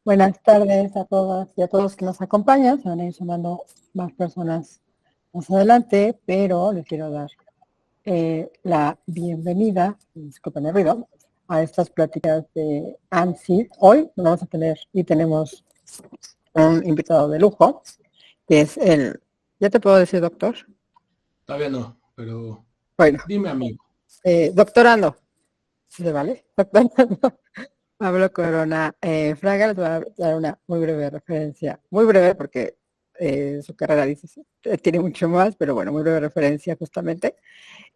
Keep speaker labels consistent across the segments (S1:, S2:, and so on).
S1: Buenas tardes a todas y a todos que nos acompañan. Se van a ir sumando más personas más adelante, pero les quiero dar la bienvenida, disculpen el ruido, a estas pláticas de ANSI. Hoy vamos a tener y tenemos un invitado de lujo, que es el, ¿ya te puedo decir doctor?
S2: Todavía no, pero
S1: bueno,
S2: dime amigo.
S1: Doctorando, ¿se vale? Doctorando. Pablo Corona Fraga. Les voy a dar una muy breve referencia, muy breve porque su carrera dice, tiene mucho más, pero bueno, muy breve referencia justamente.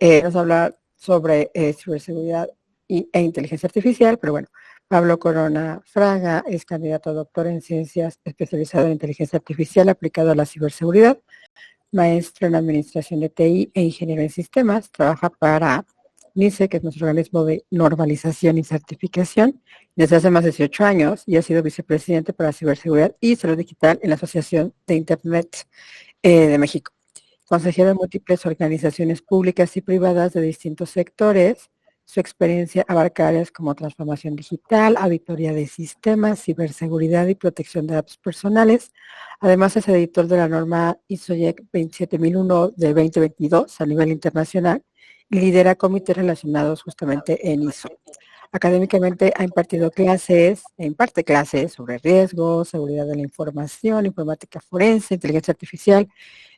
S1: Nos habla sobre ciberseguridad e inteligencia artificial, pero bueno, Pablo Corona Fraga es candidato a doctor en ciencias especializado en inteligencia artificial aplicado a la ciberseguridad, maestro en administración de TI e ingeniero en sistemas, trabaja para NICE, que es nuestro organismo de normalización y certificación, desde hace más de 18 años, y ha sido vicepresidente para ciberseguridad y salud digital en la Asociación de Internet de México. Consejero de múltiples organizaciones públicas y privadas de distintos sectores. Su experiencia abarca áreas como transformación digital, auditoría de sistemas, ciberseguridad y protección de datos personales. Además, es editor de la norma ISO/IEC 27001 de 2022 a nivel internacional y lidera comités relacionados justamente en ISO. Académicamente ha impartido clases, imparte clases sobre riesgos, seguridad de la información, informática forense, inteligencia artificial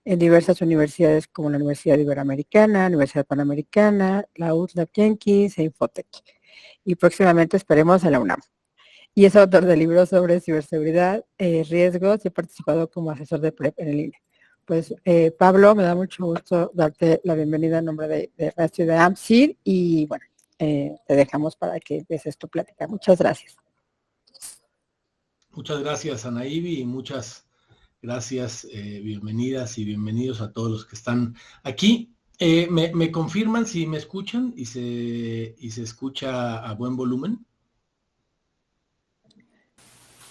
S1: en diversas universidades como la Universidad Iberoamericana, Universidad Panamericana, la UTLAB Yankees e Infotech. Y próximamente esperemos en la UNAM. Y es autor de libros sobre ciberseguridad, riesgos, y ha participado como asesor de PREP en el INE. Pues Pablo, me da mucho gusto darte la bienvenida en nombre de Rastro de AMSIR y bueno, te dejamos para que empieces tu plática. Muchas gracias.
S2: Muchas gracias, Anaíbi, y muchas gracias, bienvenidas y bienvenidos a todos los que están aquí. ¿Me confirman si me escuchan y se escucha a buen volumen?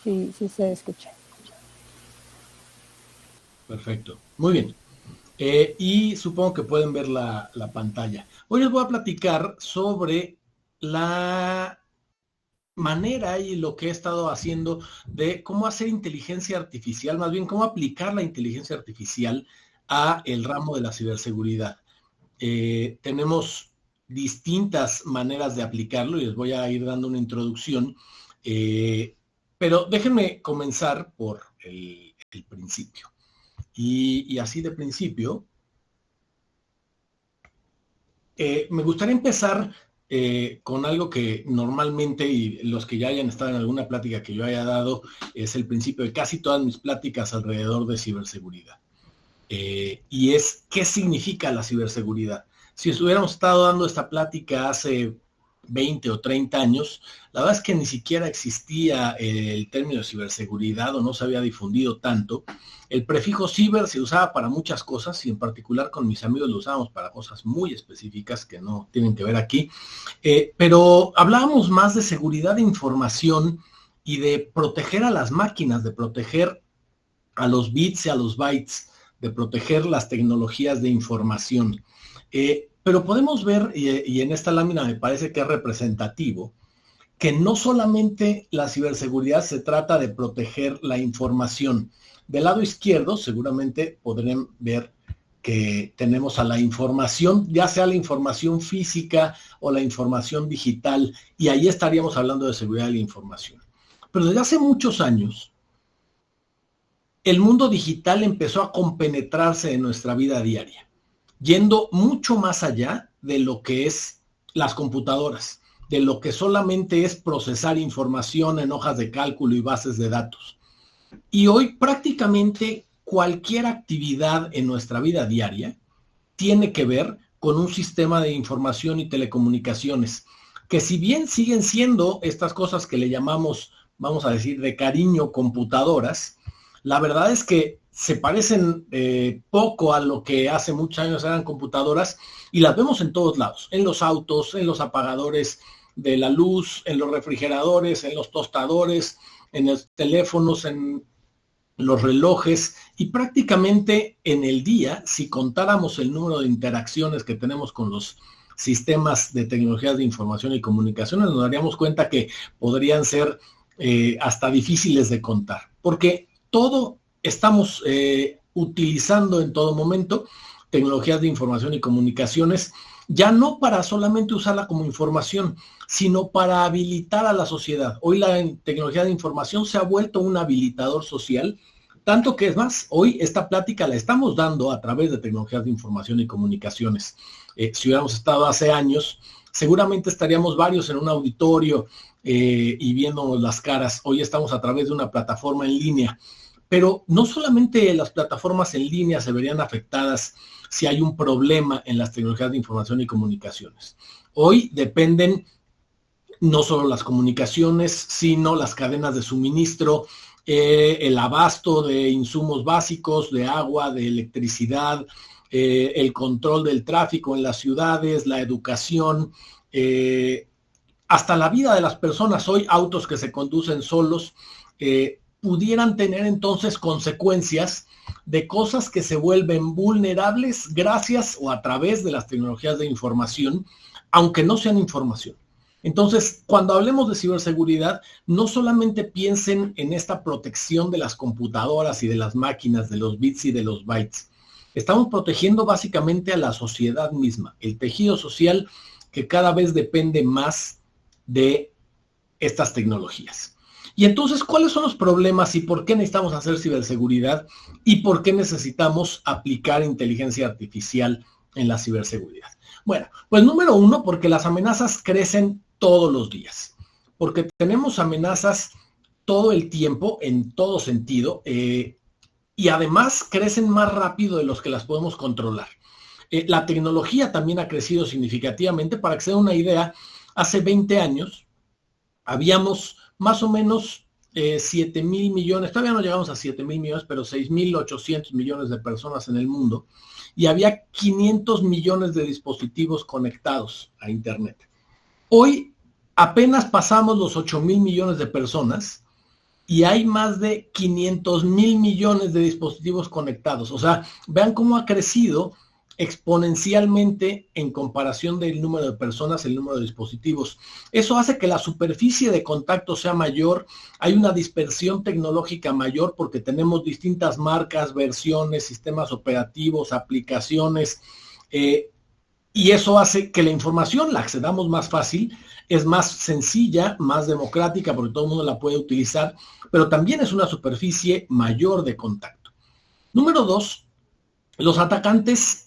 S1: Sí, sí se escucha.
S2: Perfecto, muy bien. Y supongo que pueden ver la pantalla. Hoy les voy a platicar sobre la manera y lo que he estado haciendo de cómo hacer inteligencia artificial, más bien cómo aplicar la inteligencia artificial a el ramo de la ciberseguridad. Tenemos distintas maneras de aplicarlo y les voy a ir dando una introducción, pero déjenme comenzar por el principio. Y así de principio, me gustaría empezar con algo que normalmente, y los que ya hayan estado en alguna plática que yo haya dado, es el principio de casi todas mis pláticas alrededor de ciberseguridad. Y es, ¿qué significa la ciberseguridad? Si hubiéramos estado dando esta plática hace 20 o 30 años, la verdad es que ni siquiera existía el término de ciberseguridad o no se había difundido tanto. El prefijo ciber se usaba para muchas cosas y en particular con mis amigos lo usábamos para cosas muy específicas que no tienen que ver aquí, pero hablábamos más de seguridad de información y de proteger a las máquinas, de proteger a los bits y a los bytes, de proteger las tecnologías de información. Pero podemos ver, y en esta lámina me parece que es representativo, que no solamente la ciberseguridad se trata de proteger la información. Del lado izquierdo seguramente podrán ver que tenemos a la información, ya sea la información física o la información digital, y ahí estaríamos hablando de seguridad de la información. Pero desde hace muchos años, el mundo digital empezó a compenetrarse en nuestra vida diaria, yendo mucho más allá de lo que es las computadoras, de lo que solamente es procesar información en hojas de cálculo y bases de datos. Y hoy prácticamente cualquier actividad en nuestra vida diaria tiene que ver con un sistema de información y telecomunicaciones, que si bien siguen siendo estas cosas que le llamamos, vamos a decir, de cariño, computadoras, la verdad es que se parecen poco a lo que hace muchos años eran computadoras y las vemos en todos lados, en los autos, en los apagadores de la luz, en los refrigeradores, en los tostadores, en los teléfonos, en los relojes y prácticamente en el día, si contáramos el número de interacciones que tenemos con los sistemas de tecnologías de información y comunicaciones, nos daríamos cuenta que podrían ser hasta difíciles de contar, porque todo estamos utilizando en todo momento tecnologías de información y comunicaciones, ya no para solamente usarla como información, sino para habilitar a la sociedad. Hoy la tecnología de información se ha vuelto un habilitador social, tanto que es más, hoy esta plática la estamos dando a través de tecnologías de información y comunicaciones. Si hubiéramos estado hace años, seguramente estaríamos varios en un auditorio y viéndonos las caras. Hoy estamos a través de una plataforma en línea. Pero no solamente las plataformas en línea se verían afectadas si hay un problema en las tecnologías de información y comunicaciones. Hoy dependen no solo las comunicaciones, sino las cadenas de suministro, el abasto de insumos básicos, de agua, de electricidad, el control del tráfico en las ciudades, la educación, hasta la vida de las personas. Hoy autos que se conducen solos, pudieran tener entonces consecuencias de cosas que se vuelven vulnerables gracias o a través de las tecnologías de información, aunque no sean información. Entonces, cuando hablemos de ciberseguridad, no solamente piensen en esta protección de las computadoras y de las máquinas, de los bits y de los bytes. Estamos protegiendo básicamente a la sociedad misma, el tejido social que cada vez depende más de estas tecnologías. Y entonces, ¿cuáles son los problemas y por qué necesitamos hacer ciberseguridad y por qué necesitamos aplicar inteligencia artificial en la ciberseguridad? Bueno, pues número uno, porque las amenazas crecen todos los días, porque tenemos amenazas todo el tiempo, en todo sentido, y además crecen más rápido de los que las podemos controlar. La tecnología también ha crecido significativamente. Para que se den una idea, hace 20 años habíamos más o menos 7,000 millones, todavía no llegamos a 7,000 millones, pero 6,800 millones de personas en el mundo, y había 500 millones de dispositivos conectados a Internet. Hoy apenas pasamos los 8,000 millones de personas y hay más de 500,000 millones de dispositivos conectados. O sea, vean cómo ha crecido exponencialmente en comparación del número de personas, el número de dispositivos. Eso hace que la superficie de contacto sea mayor, hay una dispersión tecnológica mayor porque tenemos distintas marcas, versiones, sistemas operativos, aplicaciones, y eso hace que la información la accedamos más fácil, es más sencilla, más democrática porque todo el mundo la puede utilizar, pero también es una superficie mayor de contacto. Número dos, los atacantes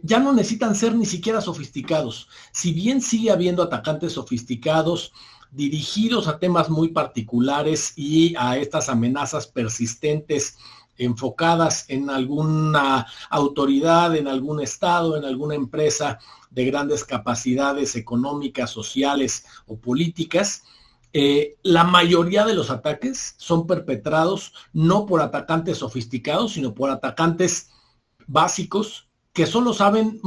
S2: ya no necesitan ser ni siquiera sofisticados. Si bien sigue habiendo atacantes sofisticados dirigidos a temas muy particulares y a estas amenazas persistentes enfocadas en alguna autoridad, en algún estado, en alguna empresa de grandes capacidades económicas, sociales o políticas, la mayoría de los ataques son perpetrados no por atacantes sofisticados, sino por atacantes básicos que solo saben,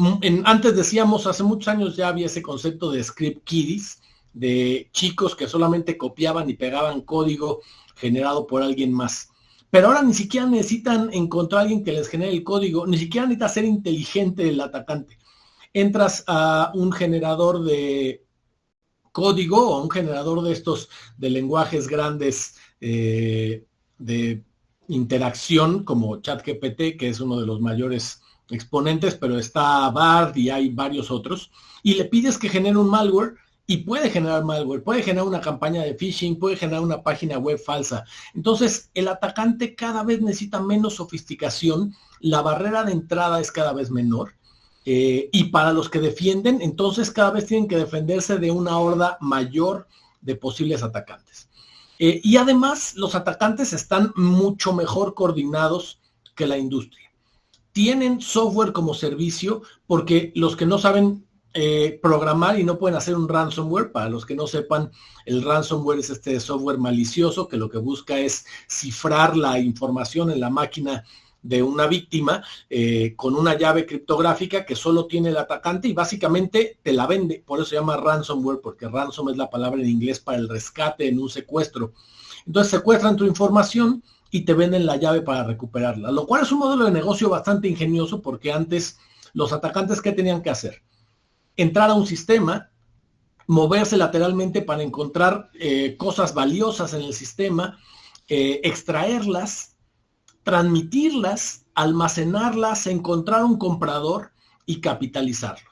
S2: antes decíamos, hace muchos años ya había ese concepto de script kiddies, de chicos que solamente copiaban y pegaban código generado por alguien más. Pero ahora ni siquiera necesitan encontrar a alguien que les genere el código, ni siquiera necesita ser inteligente el atacante. Entras a un generador de código o a un generador de estos de lenguajes grandes de interacción como ChatGPT, que es uno de los mayores exponentes, pero está Bard y hay varios otros, y le pides que genere un malware y puede generar malware, puede generar una campaña de phishing, puede generar una página web falsa. Entonces, el atacante cada vez necesita menos sofisticación, la barrera de entrada es cada vez menor, y para los que defienden, entonces cada vez tienen que defenderse de una horda mayor de posibles atacantes. Y además, los atacantes están mucho mejor coordinados que la industria. Tienen software como servicio, porque los que no saben programar y no pueden hacer un ransomware, para los que no sepan, el ransomware es este software malicioso que lo que busca es cifrar la información en la máquina de una víctima con una llave criptográfica que solo tiene el atacante y básicamente te la vende. Por eso se llama ransomware, porque ransom es la palabra en inglés para el rescate en un secuestro. Entonces secuestran tu información y te venden la llave para recuperarla, lo cual es un modelo de negocio bastante ingenioso, porque antes los atacantes, ¿qué tenían que hacer? Entrar a un sistema, moverse lateralmente para encontrar cosas valiosas en el sistema, extraerlas, transmitirlas, almacenarlas, encontrar un comprador y capitalizarlo.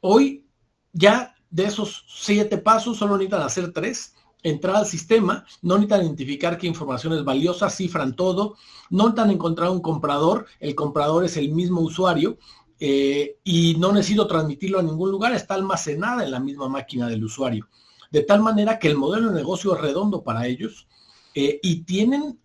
S2: Hoy ya de esos 7 pasos solo necesitan hacer 3. Entrar al sistema, no necesitan identificar qué información es valiosa, cifran todo, no necesitan encontrar un comprador, el comprador es el mismo usuario, y no necesito transmitirlo a ningún lugar, está almacenada en la misma máquina del usuario. De tal manera que el modelo de negocio es redondo para ellos, y tienen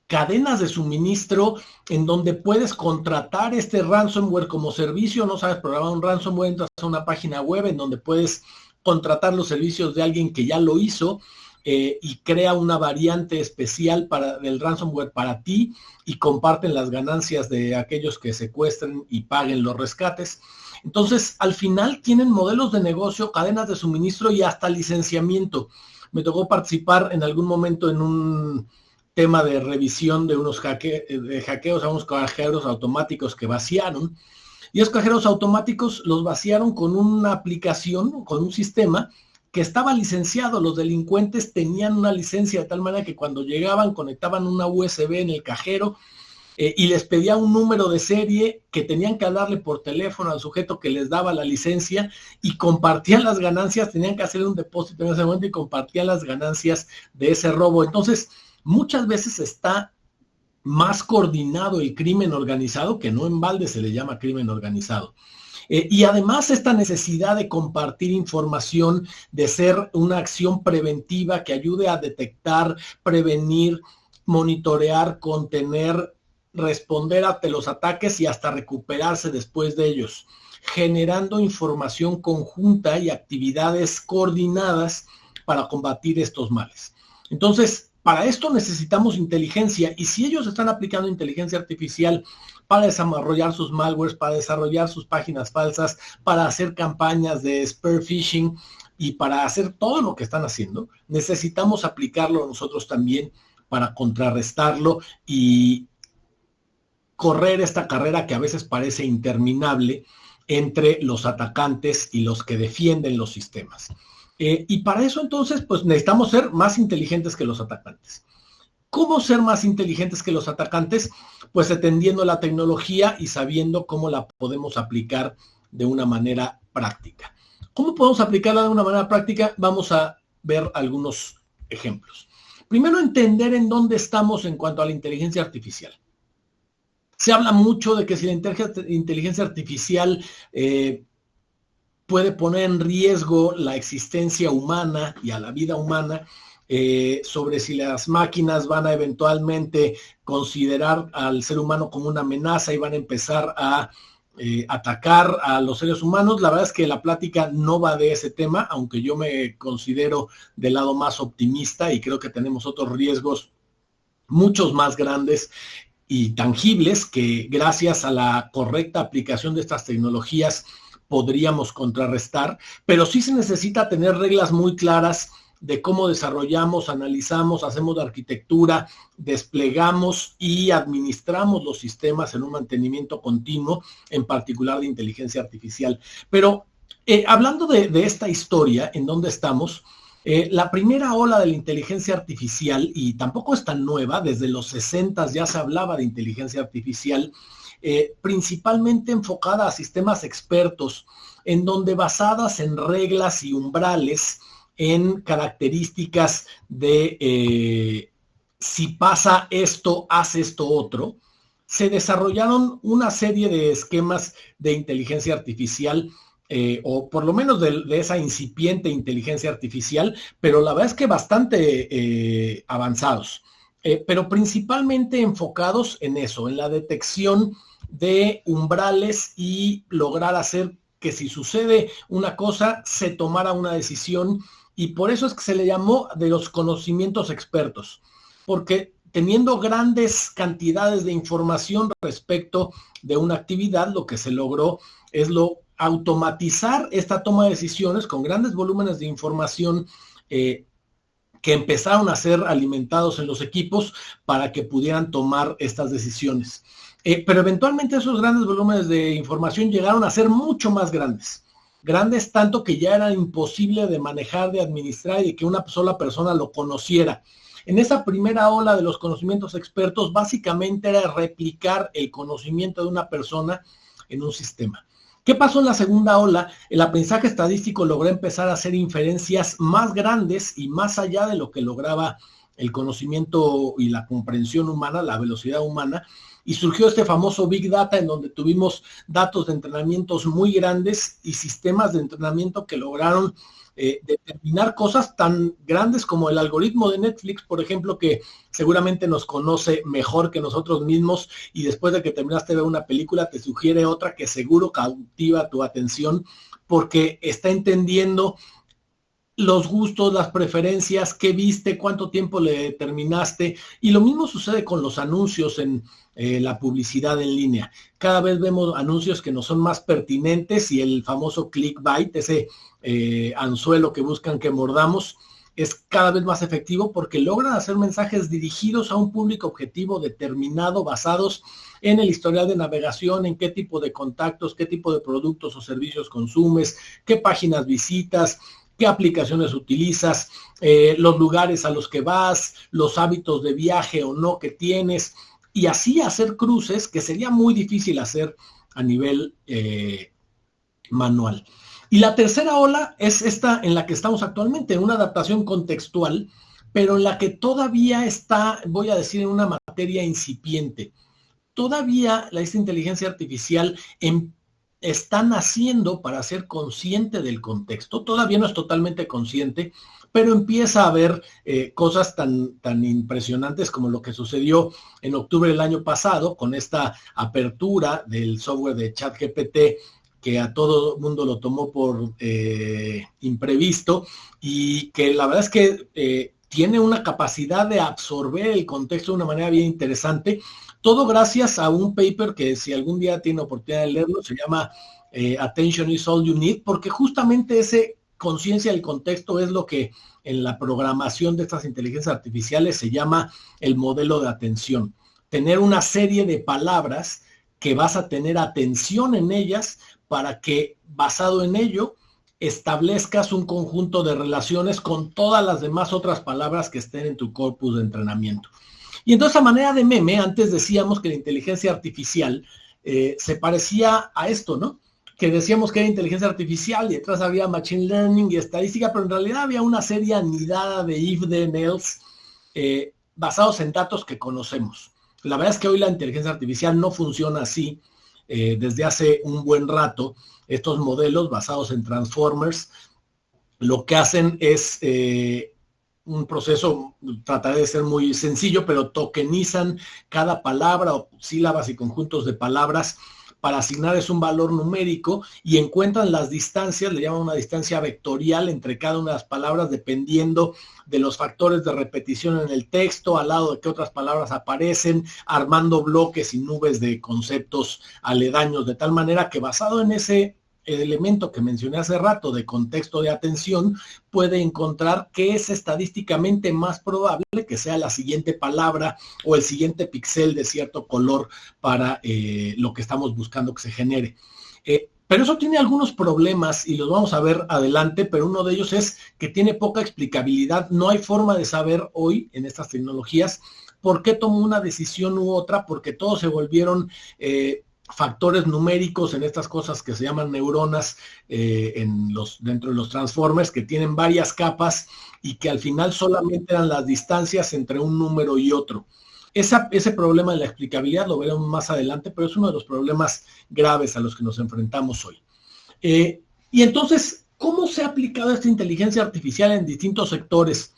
S2: cadenas de suministro en donde puedes contratar este ransomware como servicio. No sabes programar un ransomware, entras a una página web en donde puedes contratar los servicios de alguien que ya lo hizo, y crea una variante especial del ransomware para ti, y comparten las ganancias de aquellos que secuestren y paguen los rescates. Entonces, al final tienen modelos de negocio, cadenas de suministro y hasta licenciamiento. Me tocó participar en algún momento en un tema de revisión de unos hackeos a unos cajeros automáticos que vaciaron. Y esos cajeros automáticos los vaciaron con una aplicación, con un sistema que estaba licenciado. Los delincuentes tenían una licencia de tal manera que cuando llegaban conectaban una USB en el cajero, y les pedía un número de serie que tenían que hablarle por teléfono al sujeto que les daba la licencia, y compartían las ganancias. Tenían que hacer un depósito en ese momento y compartían las ganancias de ese robo. Entonces, muchas veces está más coordinado el crimen organizado, que no en balde se le llama crimen organizado. Y además esta necesidad de compartir información, de ser una acción preventiva que ayude a detectar, prevenir, monitorear, contener, responder ante los ataques y hasta recuperarse después de ellos, generando información conjunta y actividades coordinadas para combatir estos males. Entonces, para esto necesitamos inteligencia, y si ellos están aplicando inteligencia artificial para desarrollar sus malwares, para desarrollar sus páginas falsas, para hacer campañas de spear phishing y para hacer todo lo que están haciendo, necesitamos aplicarlo nosotros también para contrarrestarlo y correr esta carrera que a veces parece interminable entre los atacantes y los que defienden los sistemas. Y para eso entonces, pues necesitamos ser más inteligentes que los atacantes. ¿Cómo ser más inteligentes que los atacantes? Pues atendiendo la tecnología y sabiendo cómo la podemos aplicar de una manera práctica. ¿Cómo podemos aplicarla de una manera práctica? Vamos a ver algunos ejemplos. Primero, entender en dónde estamos en cuanto a la inteligencia artificial. Se habla mucho de que si la inteligencia artificial puede poner en riesgo la existencia humana y a la vida humana, sobre si las máquinas van a eventualmente considerar al ser humano como una amenaza y van a empezar a atacar a los seres humanos. La verdad es que la plática no va de ese tema, aunque yo me considero del lado más optimista y creo que tenemos otros riesgos muchos más grandes y tangibles que gracias a la correcta aplicación de estas tecnologías podríamos contrarrestar, pero sí se necesita tener reglas muy claras de cómo desarrollamos, analizamos, hacemos la arquitectura, desplegamos y administramos los sistemas en un mantenimiento continuo, en particular de inteligencia artificial. Pero hablando de esta historia, ¿en dónde estamos? La primera ola de la inteligencia artificial, y tampoco es tan nueva, desde los 60 ya se hablaba de inteligencia artificial, principalmente enfocada a sistemas expertos, en donde basadas en reglas y umbrales, en características de si pasa esto, haz esto otro, se desarrollaron una serie de esquemas de inteligencia artificial, o por lo menos de esa incipiente inteligencia artificial, pero la verdad es que bastante avanzados, pero principalmente enfocados en eso, en la detección de umbrales y lograr hacer que si sucede una cosa, se tomara una decisión, y por eso es que se le llamó de los conocimientos expertos, porque teniendo grandes cantidades de información respecto de una actividad, lo que se logró es automatizar esta toma de decisiones con grandes volúmenes de información que empezaron a ser alimentados en los equipos para que pudieran tomar estas decisiones. Pero eventualmente esos grandes volúmenes de información llegaron a ser mucho más grandes. grandes tanto que ya era imposible de manejar, de administrar y de que una sola persona lo conociera. En esa primera ola de los conocimientos expertos, básicamente era replicar el conocimiento de una persona en un sistema. ¿Qué pasó en la segunda ola? El aprendizaje estadístico logró empezar a hacer inferencias más grandes y más allá de lo que lograba el conocimiento y la comprensión humana, la velocidad humana, y surgió este famoso Big Data en donde tuvimos datos de entrenamientos muy grandes y sistemas de entrenamiento que lograron determinar cosas tan grandes como el algoritmo de Netflix, por ejemplo, que seguramente nos conoce mejor que nosotros mismos y después de que terminaste de ver una película te sugiere otra que seguro cautiva tu atención porque está entendiendo los gustos, las preferencias, qué viste, cuánto tiempo le determinaste. Y lo mismo sucede con los anuncios en la publicidad en línea. Cada vez vemos anuncios que nos son más pertinentes y el famoso clickbait, ese anzuelo que buscan que mordamos, es cada vez más efectivo porque logran hacer mensajes dirigidos a un público objetivo determinado, basados en el historial de navegación, en qué tipo de contactos, qué tipo de productos o servicios consumes, qué páginas visitas, qué aplicaciones utilizas, los lugares a los que vas, los hábitos de viaje o no que tienes, y así hacer cruces que sería muy difícil hacer a nivel manual. Y la tercera ola es esta en la que estamos actualmente, una adaptación contextual, pero en la que todavía está, voy a decir, en una materia incipiente. Todavía esta inteligencia artificial está naciendo para ser consciente del contexto. Todavía no es totalmente consciente, pero empieza a ver cosas tan impresionantes como lo que sucedió en octubre del año pasado con esta apertura del software de ChatGPT, que a todo el mundo lo tomó por imprevisto y que la verdad es que tiene una capacidad de absorber el contexto de una manera bien interesante. Todo gracias a un paper que si algún día tiene oportunidad de leerlo, se llama Attention is all you need, porque justamente ese conciencia del contexto es lo que en la programación de estas inteligencias artificiales se llama el modelo de atención. Tener una serie de palabras que vas a tener atención en ellas para que, basado en ello, establezcas un conjunto de relaciones con todas las demás otras palabras que estén en tu corpus de entrenamiento. Y entonces, a manera de meme, antes decíamos que la inteligencia artificial se parecía a esto, ¿no? Que decíamos que era inteligencia artificial y detrás había machine learning y estadística, pero en realidad había una serie anidada de if, then, else, basados en datos que conocemos. La verdad es que hoy la inteligencia artificial no funciona así. Desde hace un buen rato, estos modelos basados en transformers, lo que hacen es un proceso, trataré de ser muy sencillo, pero tokenizan cada palabra o sílabas y conjuntos de palabras para asignarles un valor numérico y encuentran las distancias, le llaman una distancia vectorial entre cada una de las palabras dependiendo de los factores de repetición en el texto, al lado de qué otras palabras aparecen, armando bloques y nubes de conceptos aledaños, de tal manera que basado en ese elemento que mencioné hace rato de contexto de atención, puede encontrar qué es estadísticamente más probable que sea la siguiente palabra o el siguiente píxel de cierto color para lo que estamos buscando que se genere. Pero eso tiene algunos problemas y los vamos a ver adelante, pero uno de ellos es que tiene poca explicabilidad. No hay forma de saber hoy en estas tecnologías por qué tomó una decisión u otra, porque todos se volvieron factores numéricos en estas cosas que se llaman neuronas dentro de los transformers, que tienen varias capas y que al final solamente eran las distancias entre un número y otro. Ese problema de la explicabilidad lo veremos más adelante, pero es uno de los problemas graves a los que nos enfrentamos hoy. Y entonces, ¿cómo se ha aplicado esta inteligencia artificial en distintos sectores?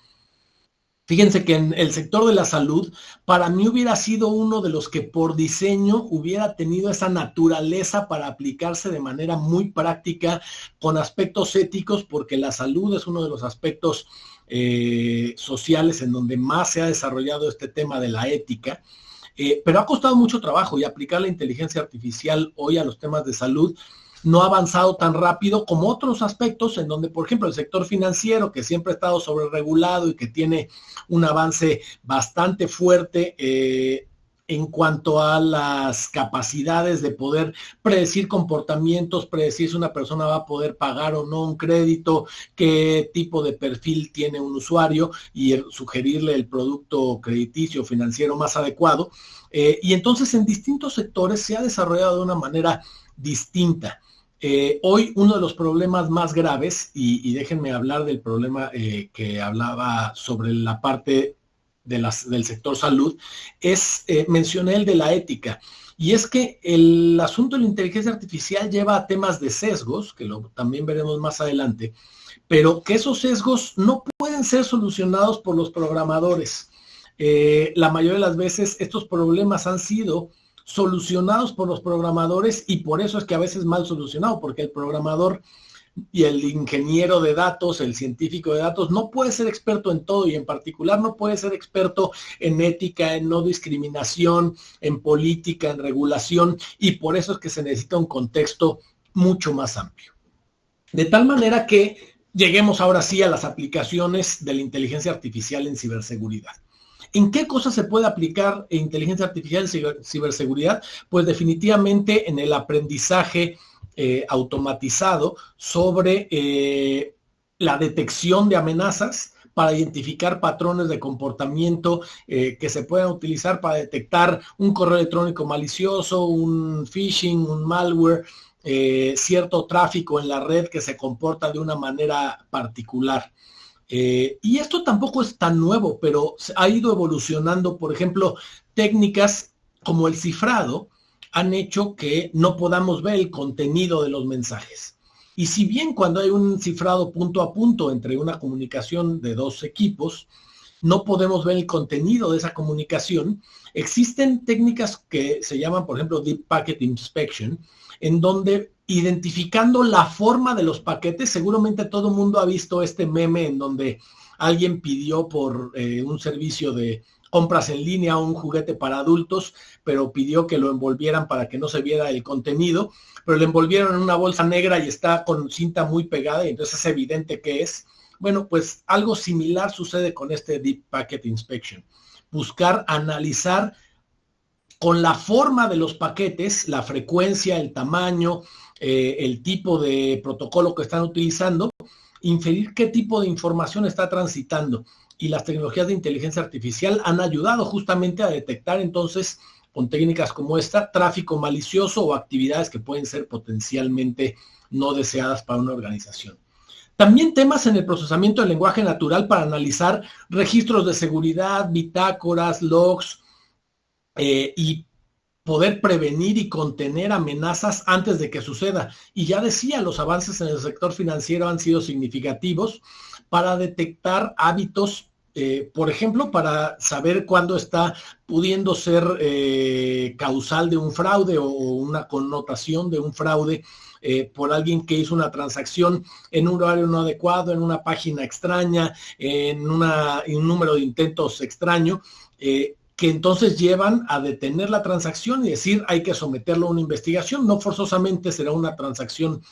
S2: Fíjense que en el sector de la salud, para mí hubiera sido uno de los que por diseño hubiera tenido esa naturaleza para aplicarse de manera muy práctica con aspectos éticos, porque la salud es uno de los aspectos sociales en donde más se ha desarrollado este tema de la ética, pero ha costado mucho trabajo y aplicar la inteligencia artificial hoy a los temas de salud no ha avanzado tan rápido como otros aspectos en donde, por ejemplo, el sector financiero, que siempre ha estado sobreregulado y que tiene un avance bastante fuerte, en cuanto a las capacidades de poder predecir comportamientos, predecir si una persona va a poder pagar o no un crédito, qué tipo de perfil tiene un usuario y sugerirle el producto crediticio financiero más adecuado. Y entonces en distintos sectores se ha desarrollado de una manera distinta. Hoy uno de los problemas más graves, y déjenme hablar del problema que hablaba sobre la parte del sector salud, mencioné el de la ética. Y es que el asunto de la inteligencia artificial lleva a temas de sesgos, que también veremos más adelante, pero que esos sesgos no pueden ser solucionados por los programadores. La mayoría de las veces estos problemas han sido solucionados por los programadores y por eso es que a veces mal solucionado, porque el programador y el ingeniero de datos, el científico de datos, no puede ser experto en todo y en particular no puede ser experto en ética, en no discriminación, en política, en regulación, y por eso es que se necesita un contexto mucho más amplio. De tal manera que lleguemos ahora sí a las aplicaciones de la inteligencia artificial en ciberseguridad. ¿En qué cosas se puede aplicar inteligencia artificial en ciberseguridad? Pues definitivamente en el aprendizaje automatizado sobre la detección de amenazas para identificar patrones de comportamiento que se puedan utilizar para detectar un correo electrónico malicioso, un phishing, un malware, cierto tráfico en la red que se comporta de una manera particular. Y esto tampoco es tan nuevo, pero ha ido evolucionando. Por ejemplo, técnicas como el cifrado han hecho que no podamos ver el contenido de los mensajes. Y si bien cuando hay un cifrado punto a punto entre una comunicación de dos equipos, no podemos ver el contenido de esa comunicación, existen técnicas que se llaman, por ejemplo, Deep Packet Inspection, en donde identificando la forma de los paquetes, seguramente todo el mundo ha visto este meme en donde alguien pidió por un servicio de compras en línea un juguete para adultos, pero pidió que lo envolvieran para que no se viera el contenido, pero lo envolvieron en una bolsa negra y está con cinta muy pegada y entonces es evidente que es. Bueno, pues algo similar sucede con este Deep Packet Inspection. Buscar, analizar con la forma de los paquetes, la frecuencia, el tamaño, el tipo de protocolo que están utilizando, inferir qué tipo de información está transitando. Y las tecnologías de inteligencia artificial han ayudado justamente a detectar entonces, con técnicas como esta, tráfico malicioso o actividades que pueden ser potencialmente no deseadas para una organización. También temas en el procesamiento del lenguaje natural para analizar registros de seguridad, bitácoras, logs, y poder prevenir y contener amenazas antes de que suceda. Y ya decía, los avances en el sector financiero han sido significativos para detectar hábitos, por ejemplo, para saber cuándo está pudiendo ser causal de un fraude o una connotación de un fraude por alguien que hizo una transacción en un horario no adecuado, en una página extraña, en un número de intentos extraño, que entonces llevan a detener la transacción y decir hay que someterlo a una investigación. No forzosamente será una transacción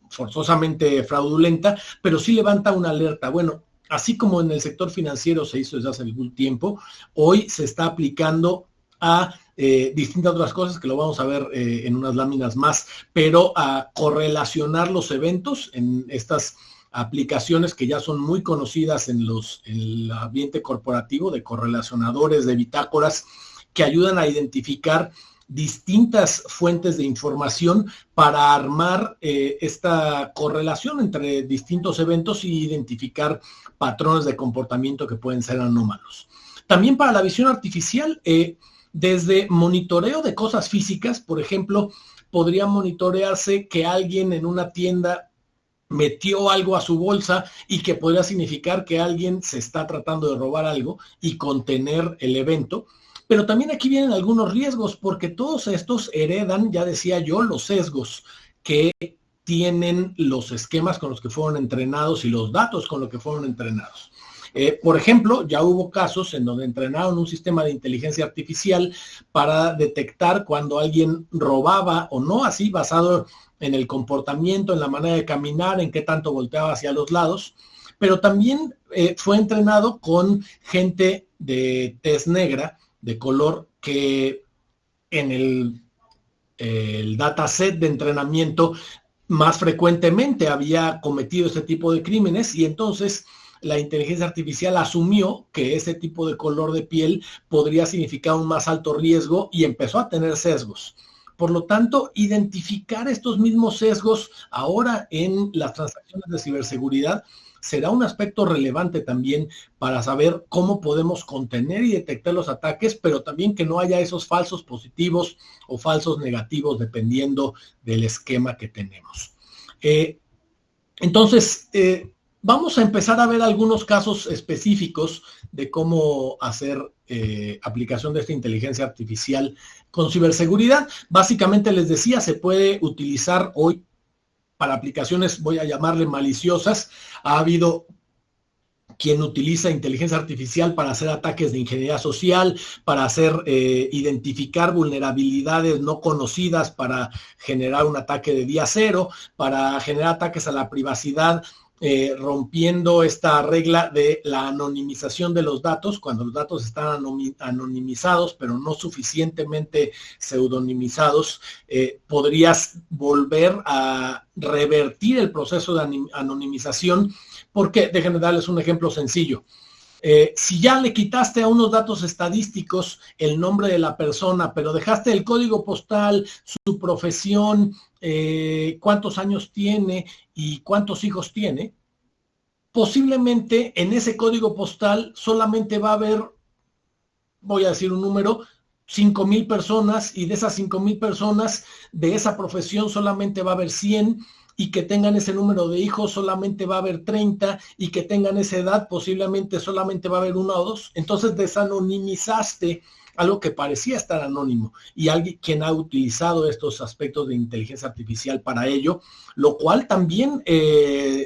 S2: forzosamente fraudulenta, pero sí levanta una alerta. Bueno, así como en el sector financiero se hizo desde hace algún tiempo, hoy se está aplicando a distintas otras cosas que lo vamos a ver en unas láminas más, pero a correlacionar los eventos en estas aplicaciones que ya son muy conocidas en el ambiente corporativo, de correlacionadores, de bitácoras, que ayudan a identificar distintas fuentes de información para armar esta correlación entre distintos eventos y identificar patrones de comportamiento que pueden ser anómalos. También para la visión artificial, desde monitoreo de cosas físicas, por ejemplo, podría monitorearse que alguien en una tienda metió algo a su bolsa y que podría significar que alguien se está tratando de robar algo y contener el evento. Pero también aquí vienen algunos riesgos, porque todos estos heredan, ya decía yo, los sesgos que tienen los esquemas con los que fueron entrenados y los datos con los que fueron entrenados. Por ejemplo, ya hubo casos en donde entrenaron un sistema de inteligencia artificial para detectar cuando alguien robaba o no, así basado en el comportamiento, en la manera de caminar, en qué tanto volteaba hacia los lados, pero también fue entrenado con gente de tez negra, de color, que en el dataset de entrenamiento más frecuentemente había cometido este tipo de crímenes, y entonces la inteligencia artificial asumió que ese tipo de color de piel podría significar un más alto riesgo y empezó a tener sesgos. Por lo tanto, identificar estos mismos sesgos ahora en las transacciones de ciberseguridad será un aspecto relevante también para saber cómo podemos contener y detectar los ataques, pero también que no haya esos falsos positivos o falsos negativos dependiendo del esquema que tenemos. Entonces, vamos a empezar a ver algunos casos específicos de cómo hacer aplicación de esta inteligencia artificial con ciberseguridad. Básicamente les decía, se puede utilizar hoy para aplicaciones, voy a llamarle maliciosas. Ha habido quien utiliza inteligencia artificial para hacer ataques de ingeniería social, para hacer identificar vulnerabilidades no conocidas para generar un ataque de día cero, para generar ataques a la privacidad, rompiendo esta regla de la anonimización de los datos, cuando los datos están anonimizados, pero no suficientemente pseudonimizados, podrías volver a revertir el proceso de anonimización, porque déjenme darles un ejemplo sencillo. Si ya le quitaste a unos datos estadísticos el nombre de la persona, pero dejaste el código postal, su profesión, cuántos años tiene y cuántos hijos tiene, posiblemente en ese código postal solamente va a haber, voy a decir un número, 5,000 personas, y de esas 5,000 personas de esa profesión solamente va a haber 100, y que tengan ese número de hijos solamente va a haber 30, y que tengan esa edad posiblemente solamente va a haber 1 o 2. Entonces desanonimizaste algo que parecía estar anónimo, y alguien quien ha utilizado estos aspectos de inteligencia artificial para ello, lo cual también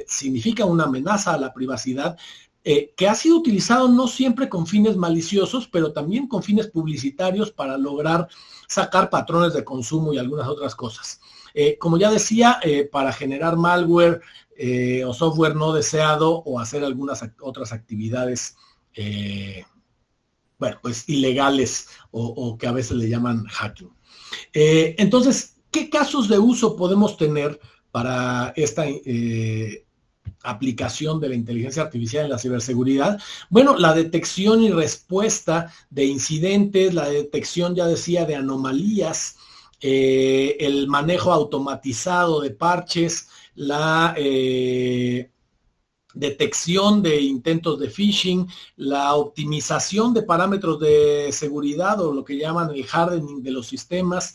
S2: significa una amenaza a la privacidad, que ha sido utilizado no siempre con fines maliciosos, pero también con fines publicitarios para lograr sacar patrones de consumo y algunas otras cosas. Como ya decía, para generar malware o software no deseado, o hacer algunas otras actividades pues ilegales, o que a veces le llaman hacking. Entonces, ¿qué casos de uso podemos tener para esta aplicación de la inteligencia artificial en la ciberseguridad? Bueno, la detección y respuesta de incidentes, la detección, ya decía, de anomalías, el manejo automatizado de parches, la detección de intentos de phishing, la optimización de parámetros de seguridad, o lo que llaman el hardening de los sistemas,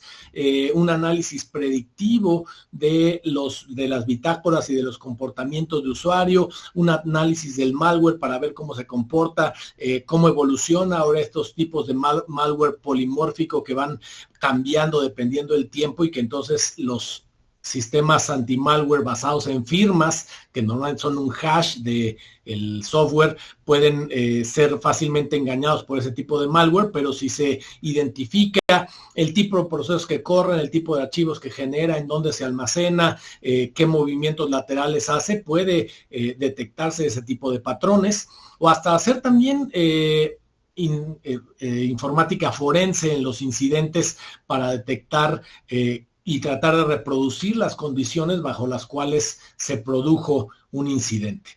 S2: un análisis predictivo de las bitácoras y de los comportamientos de usuario, un análisis del malware para ver cómo se comporta, cómo evoluciona ahora estos tipos de malware polimórfico que van cambiando dependiendo del tiempo, y que entonces los sistemas anti-malware basados en firmas, que normalmente son un hash del software, pueden ser fácilmente engañados por ese tipo de malware, pero si se identifica el tipo de procesos que corren, el tipo de archivos que genera, en dónde se almacena, qué movimientos laterales hace, puede detectarse ese tipo de patrones, o hasta hacer también informática forense en los incidentes para detectar y tratar de reproducir las condiciones bajo las cuales se produjo un incidente.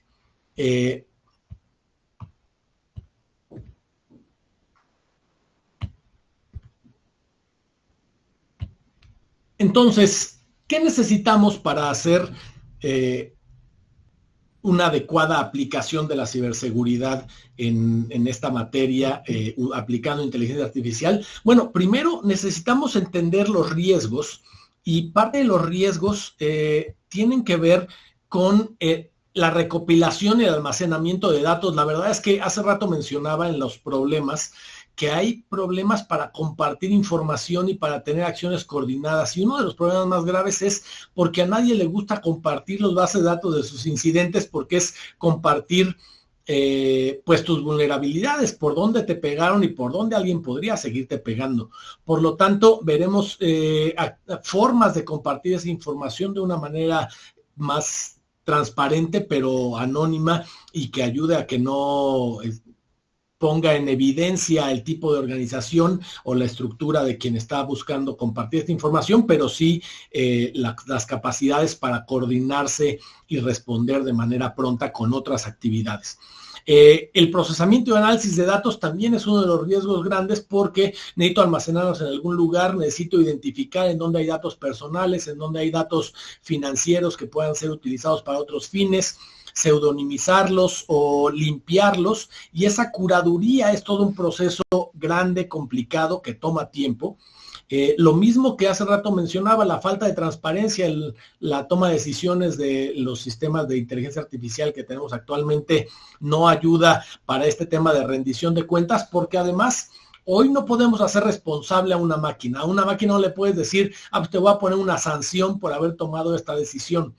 S2: Entonces, ¿qué necesitamos para hacer una adecuada aplicación de la ciberseguridad en esta materia, aplicando inteligencia artificial? Bueno, primero necesitamos entender los riesgos, y parte de los riesgos tienen que ver con la recopilación y el almacenamiento de datos. La verdad es que hace rato mencionaba en los problemas que hay problemas para compartir información y para tener acciones coordinadas. Y uno de los problemas más graves es porque a nadie le gusta compartir los bases de datos de sus incidentes, porque es compartir pues tus vulnerabilidades, por dónde te pegaron y por dónde alguien podría seguirte pegando. Por lo tanto, veremos formas de compartir esa información de una manera más transparente, pero anónima, y que ayude a que no ponga en evidencia el tipo de organización o la estructura de quien está buscando compartir esta información, pero sí las capacidades para coordinarse y responder de manera pronta con otras actividades. El procesamiento y análisis de datos también es uno de los riesgos grandes porque necesito almacenarlos en algún lugar, necesito identificar en dónde hay datos personales, en dónde hay datos financieros que puedan ser utilizados para otros fines, pseudonimizarlos o limpiarlos, y esa curaduría es todo un proceso grande, complicado, que toma tiempo. Lo mismo que hace rato mencionaba, la falta de transparencia, la toma de decisiones de los sistemas de inteligencia artificial que tenemos actualmente no ayuda para este tema de rendición de cuentas, porque además hoy no podemos hacer responsable a una máquina. A una máquina no le puedes decir, pues te voy a poner una sanción por haber tomado esta decisión.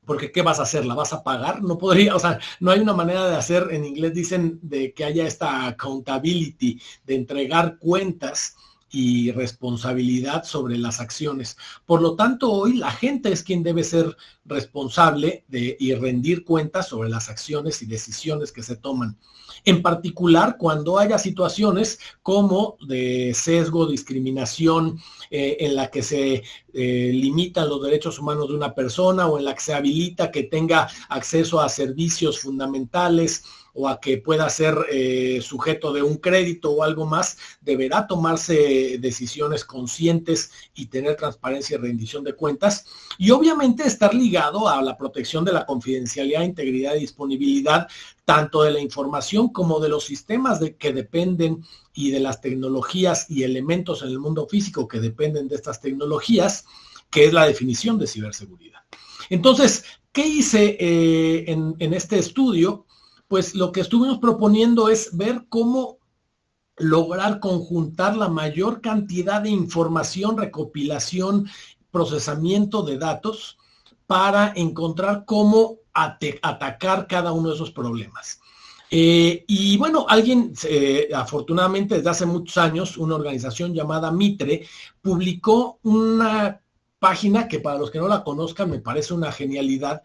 S2: Porque ¿qué vas a hacer? ¿La vas a pagar? No podría, o sea, no hay una manera de hacer, en inglés dicen, de que haya esta accountability, de entregar cuentas y responsabilidad sobre las acciones. Por lo tanto, hoy la gente es quien debe ser responsable y rendir cuentas sobre las acciones y decisiones que se toman. En particular, cuando haya situaciones como de sesgo, discriminación, en la que se limitan los derechos humanos de una persona o en la que se habilita que tenga acceso a servicios fundamentales o a que pueda ser sujeto de un crédito o algo más, deberá tomarse decisiones conscientes y tener transparencia y rendición de cuentas, y obviamente estar ligado a la protección de la confidencialidad, integridad y disponibilidad, tanto de la información como de los sistemas que dependen y de las tecnologías y elementos en el mundo físico que dependen de estas tecnologías, que es la definición de ciberseguridad. Entonces, ¿qué hice en este estudio? Pues lo que estuvimos proponiendo es ver cómo lograr conjuntar la mayor cantidad de información, recopilación, procesamiento de datos para encontrar cómo atacar cada uno de esos problemas. Y bueno, afortunadamente desde hace muchos años, una organización llamada Mitre publicó una página que, para los que no la conozcan, me parece una genialidad,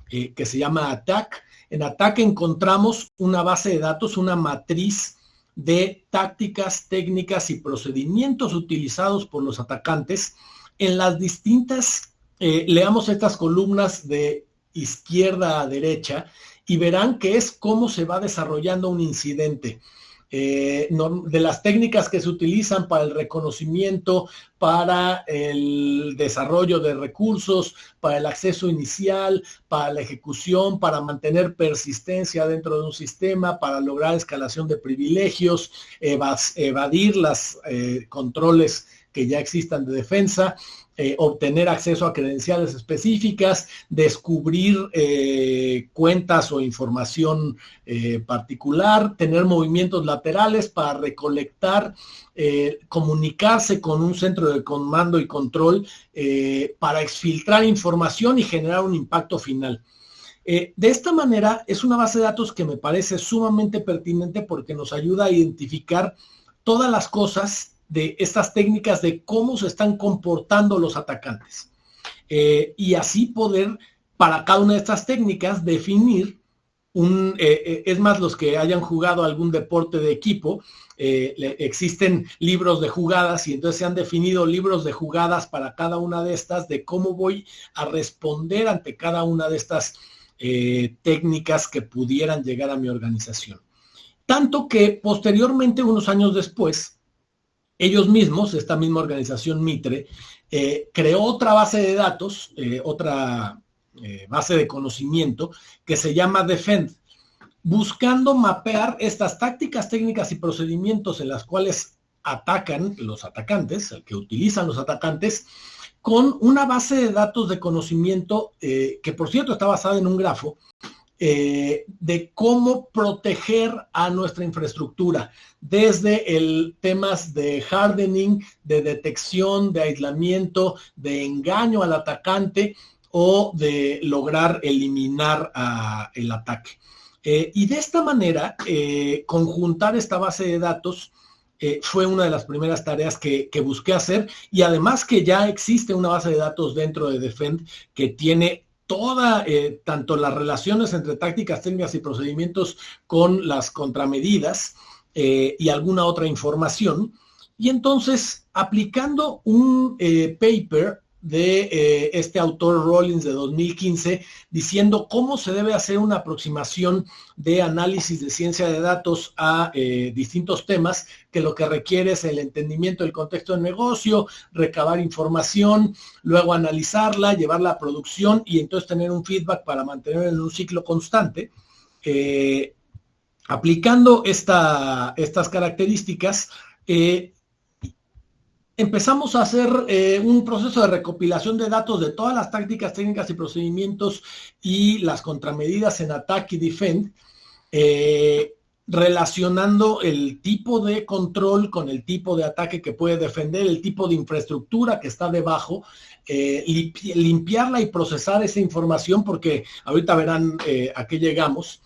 S2: que se llama ATT&CK. En ATT&CK encontramos una base de datos, una matriz de tácticas, técnicas y procedimientos utilizados por los atacantes en las distintas, leamos estas columnas de izquierda a derecha y verán que es cómo se va desarrollando un incidente. De las técnicas que se utilizan para el reconocimiento, para el desarrollo de recursos, para el acceso inicial, para la ejecución, para mantener persistencia dentro de un sistema, para lograr escalación de privilegios, evadir los controles que ya existan de defensa, obtener acceso a credenciales específicas, descubrir cuentas o información particular, tener movimientos laterales para recolectar, comunicarse con un centro de comando y control para exfiltrar información y generar un impacto final. De esta manera es una base de datos que me parece sumamente pertinente porque nos ayuda a identificar todas las cosas de estas técnicas, de cómo se están comportando los atacantes. Y así poder, para cada una de estas técnicas, definir es más, los que hayan jugado algún deporte de equipo, existen libros de jugadas y entonces se han definido libros de jugadas para cada una de estas, de cómo voy a responder ante cada una de estas técnicas que pudieran llegar a mi organización. Tanto que posteriormente, unos años después, ellos mismos, esta misma organización Mitre, creó otra base de datos, otra base de conocimiento que se llama Defend, buscando mapear estas tácticas, técnicas y procedimientos en las cuales atacan los atacantes, el que utilizan los atacantes, con una base de datos de conocimiento que, por cierto, está basada en un grafo, de cómo proteger a nuestra infraestructura, desde el temas de hardening, de detección, de aislamiento, de engaño al atacante o de lograr eliminar el ataque. Y de esta manera, conjuntar esta base de datos fue una de las primeras tareas que busqué hacer, y además que ya existe una base de datos dentro de Defend que tiene toda, tanto las relaciones entre tácticas, técnicas y procedimientos con las contramedidas y alguna otra información. Y entonces, aplicando un paper de este autor Rollins de 2015, diciendo cómo se debe hacer una aproximación de análisis de ciencia de datos a distintos temas, que lo que requiere es el entendimiento del contexto del negocio, recabar información, luego analizarla, llevarla a producción y entonces tener un feedback para mantener en un ciclo constante. Aplicando estas características, empezamos a hacer un proceso de recopilación de datos de todas las tácticas, técnicas y procedimientos y las contramedidas en Attack y Defend, relacionando el tipo de control con el tipo de ataque que puede defender, el tipo de infraestructura que está debajo, limpiarla y procesar esa información, porque ahorita verán a qué llegamos,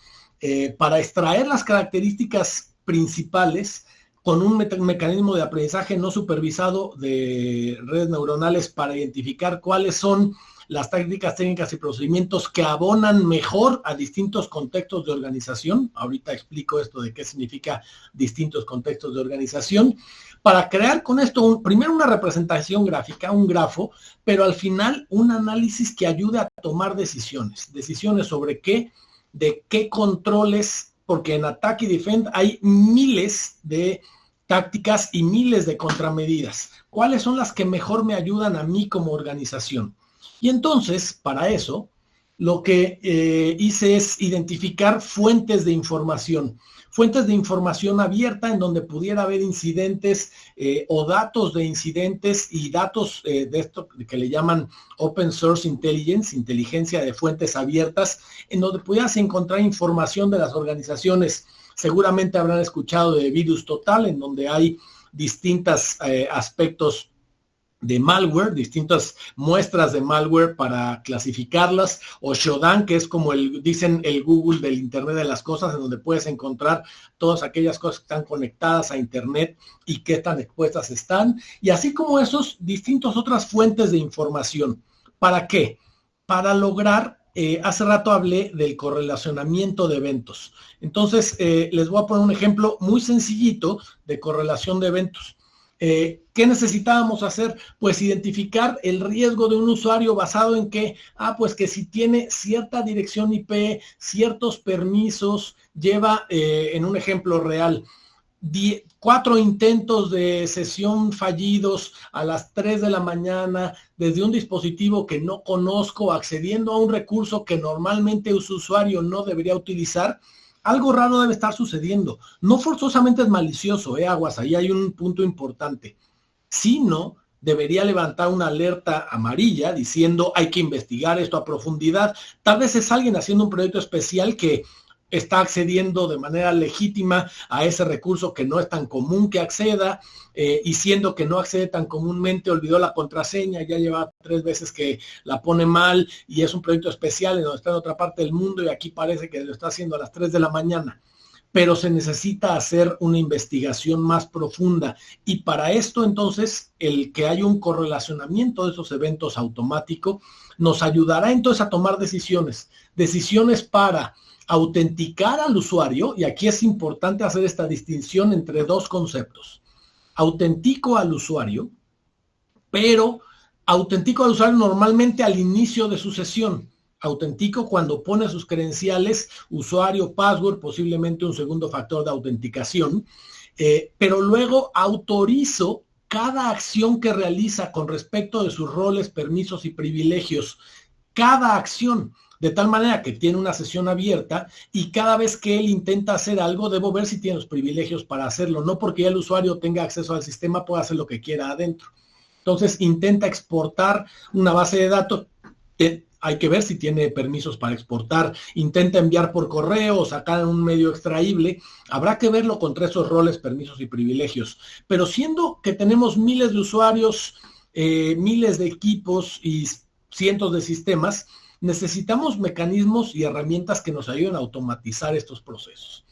S2: para extraer las características principales con un mecanismo de aprendizaje no supervisado de redes neuronales para identificar cuáles son las tácticas, técnicas y procedimientos que abonan mejor a distintos contextos de organización. Ahorita explico esto de qué significa distintos contextos de organización, para crear con esto primero una representación gráfica, un grafo, pero al final un análisis que ayude a tomar decisiones sobre qué, de qué controles, porque en Attack y Defend hay miles de tácticas y miles de contramedidas. ¿Cuáles son las que mejor me ayudan a mí como organización? Y entonces, para eso, lo que hice es identificar fuentes de información abierta en donde pudiera haber incidentes o datos de incidentes y datos de esto que le llaman Open Source Intelligence, inteligencia de fuentes abiertas, en donde pudieras encontrar información de las organizaciones. Seguramente habrán escuchado de Virus Total, en donde hay distintos aspectos de malware, distintas muestras de malware para clasificarlas, o Shodan, que es como dicen el Google del Internet de las cosas, en donde puedes encontrar todas aquellas cosas que están conectadas a Internet y qué tan expuestas están, y así como esos distintos otras fuentes de información. ¿Para qué? Para lograr, hace rato hablé del correlacionamiento de eventos. Entonces, les voy a poner un ejemplo muy sencillito de correlación de eventos. ¿Qué necesitábamos hacer? Pues identificar el riesgo de un usuario basado en que, pues que si tiene cierta dirección IP, ciertos permisos, lleva, en un ejemplo real, 4 intentos de sesión fallidos a las 3 de la mañana desde un dispositivo que no conozco, accediendo a un recurso que normalmente su usuario no debería utilizar. Algo raro debe estar sucediendo. No forzosamente es malicioso, aguas, ahí hay un punto importante. Sino debería levantar una alerta amarilla diciendo hay que investigar esto a profundidad. Tal vez es alguien haciendo un proyecto especial que está accediendo de manera legítima a ese recurso que no es tan común que acceda, y siendo que no accede tan comúnmente, olvidó la contraseña, ya lleva 3 veces que la pone mal, y es un proyecto especial en donde está en otra parte del mundo y aquí parece que lo está haciendo a las 3 de la mañana. Pero se necesita hacer una investigación más profunda, y para esto entonces el que haya un correlacionamiento de esos eventos automático nos ayudará entonces a tomar decisiones para autenticar al usuario, y aquí es importante hacer esta distinción entre dos conceptos. Autentico al usuario, pero autentico al usuario normalmente al inicio de su sesión. Autentico cuando pone sus credenciales, usuario, password, posiblemente un segundo factor de autenticación, pero luego autorizo cada acción que realiza con respecto de sus roles, permisos y privilegios. Cada acción, de tal manera que tiene una sesión abierta y cada vez que él intenta hacer algo, debo ver si tiene los privilegios para hacerlo. No porque ya el usuario tenga acceso al sistema, pueda hacer lo que quiera adentro. Entonces, intenta exportar una base de datos. Hay que ver si tiene permisos para exportar. Intenta enviar por correo o sacar un medio extraíble. Habrá que verlo contra esos roles, permisos y privilegios. Pero siendo que tenemos miles de usuarios, miles de equipos y cientos de sistemas, necesitamos mecanismos y herramientas que nos ayuden a automatizar estos procesos.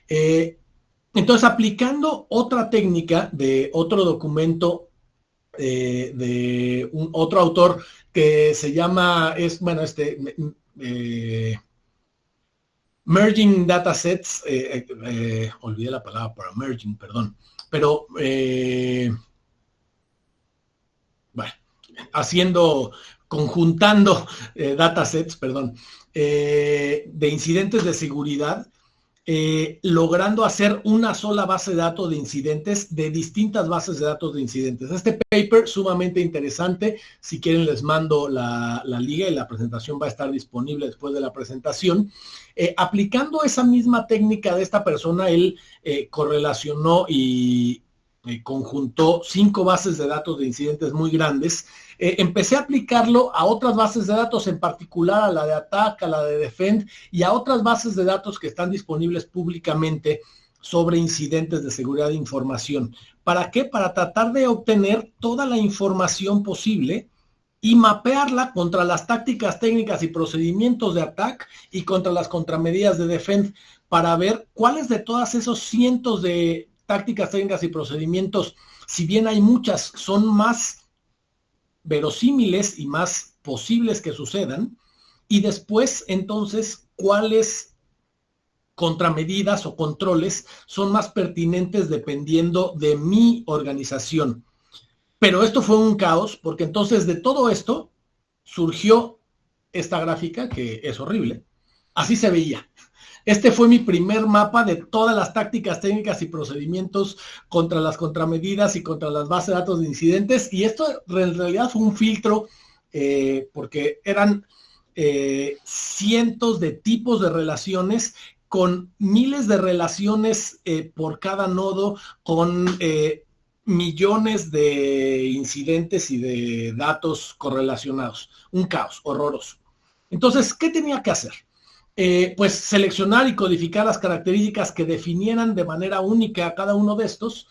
S2: Entonces, aplicando otra técnica de otro documento de un otro autor que se llama, Merging Datasets, olvidé la palabra para merging, perdón, pero bueno, conjuntando datasets, perdón, de incidentes de seguridad, logrando hacer una sola base de datos de incidentes de distintas bases de datos de incidentes. Este paper sumamente interesante, si quieren les mando la liga y la presentación va a estar disponible después de la presentación. Aplicando esa misma técnica de esta persona, él correlacionó y conjuntó 5 bases de datos de incidentes muy grandes. Empecé a aplicarlo a otras bases de datos, en particular a la de ATT&CK, a la de Defend y a otras bases de datos que están disponibles públicamente sobre incidentes de seguridad de información. ¿Para qué? Para tratar de obtener toda la información posible y mapearla contra las tácticas, técnicas y procedimientos de ATT&CK y contra las contramedidas de Defend, para ver cuáles de todas esos cientos de tácticas, técnicas y procedimientos, si bien hay muchas, son más verosímiles y más posibles que sucedan, y después entonces cuáles contramedidas o controles son más pertinentes dependiendo de mi organización. Pero esto fue un caos, porque entonces de todo esto surgió esta gráfica que es horrible. Así se veía. Este fue mi primer mapa de todas las tácticas, técnicas y procedimientos contra las contramedidas y contra las bases de datos de incidentes. Y esto en realidad fue un filtro porque eran cientos de tipos de relaciones con miles de relaciones por cada nodo, con millones de incidentes y de datos correlacionados. Un caos horroroso. Entonces, ¿qué tenía que hacer? Pues seleccionar y codificar las características que definieran de manera única a cada uno de estos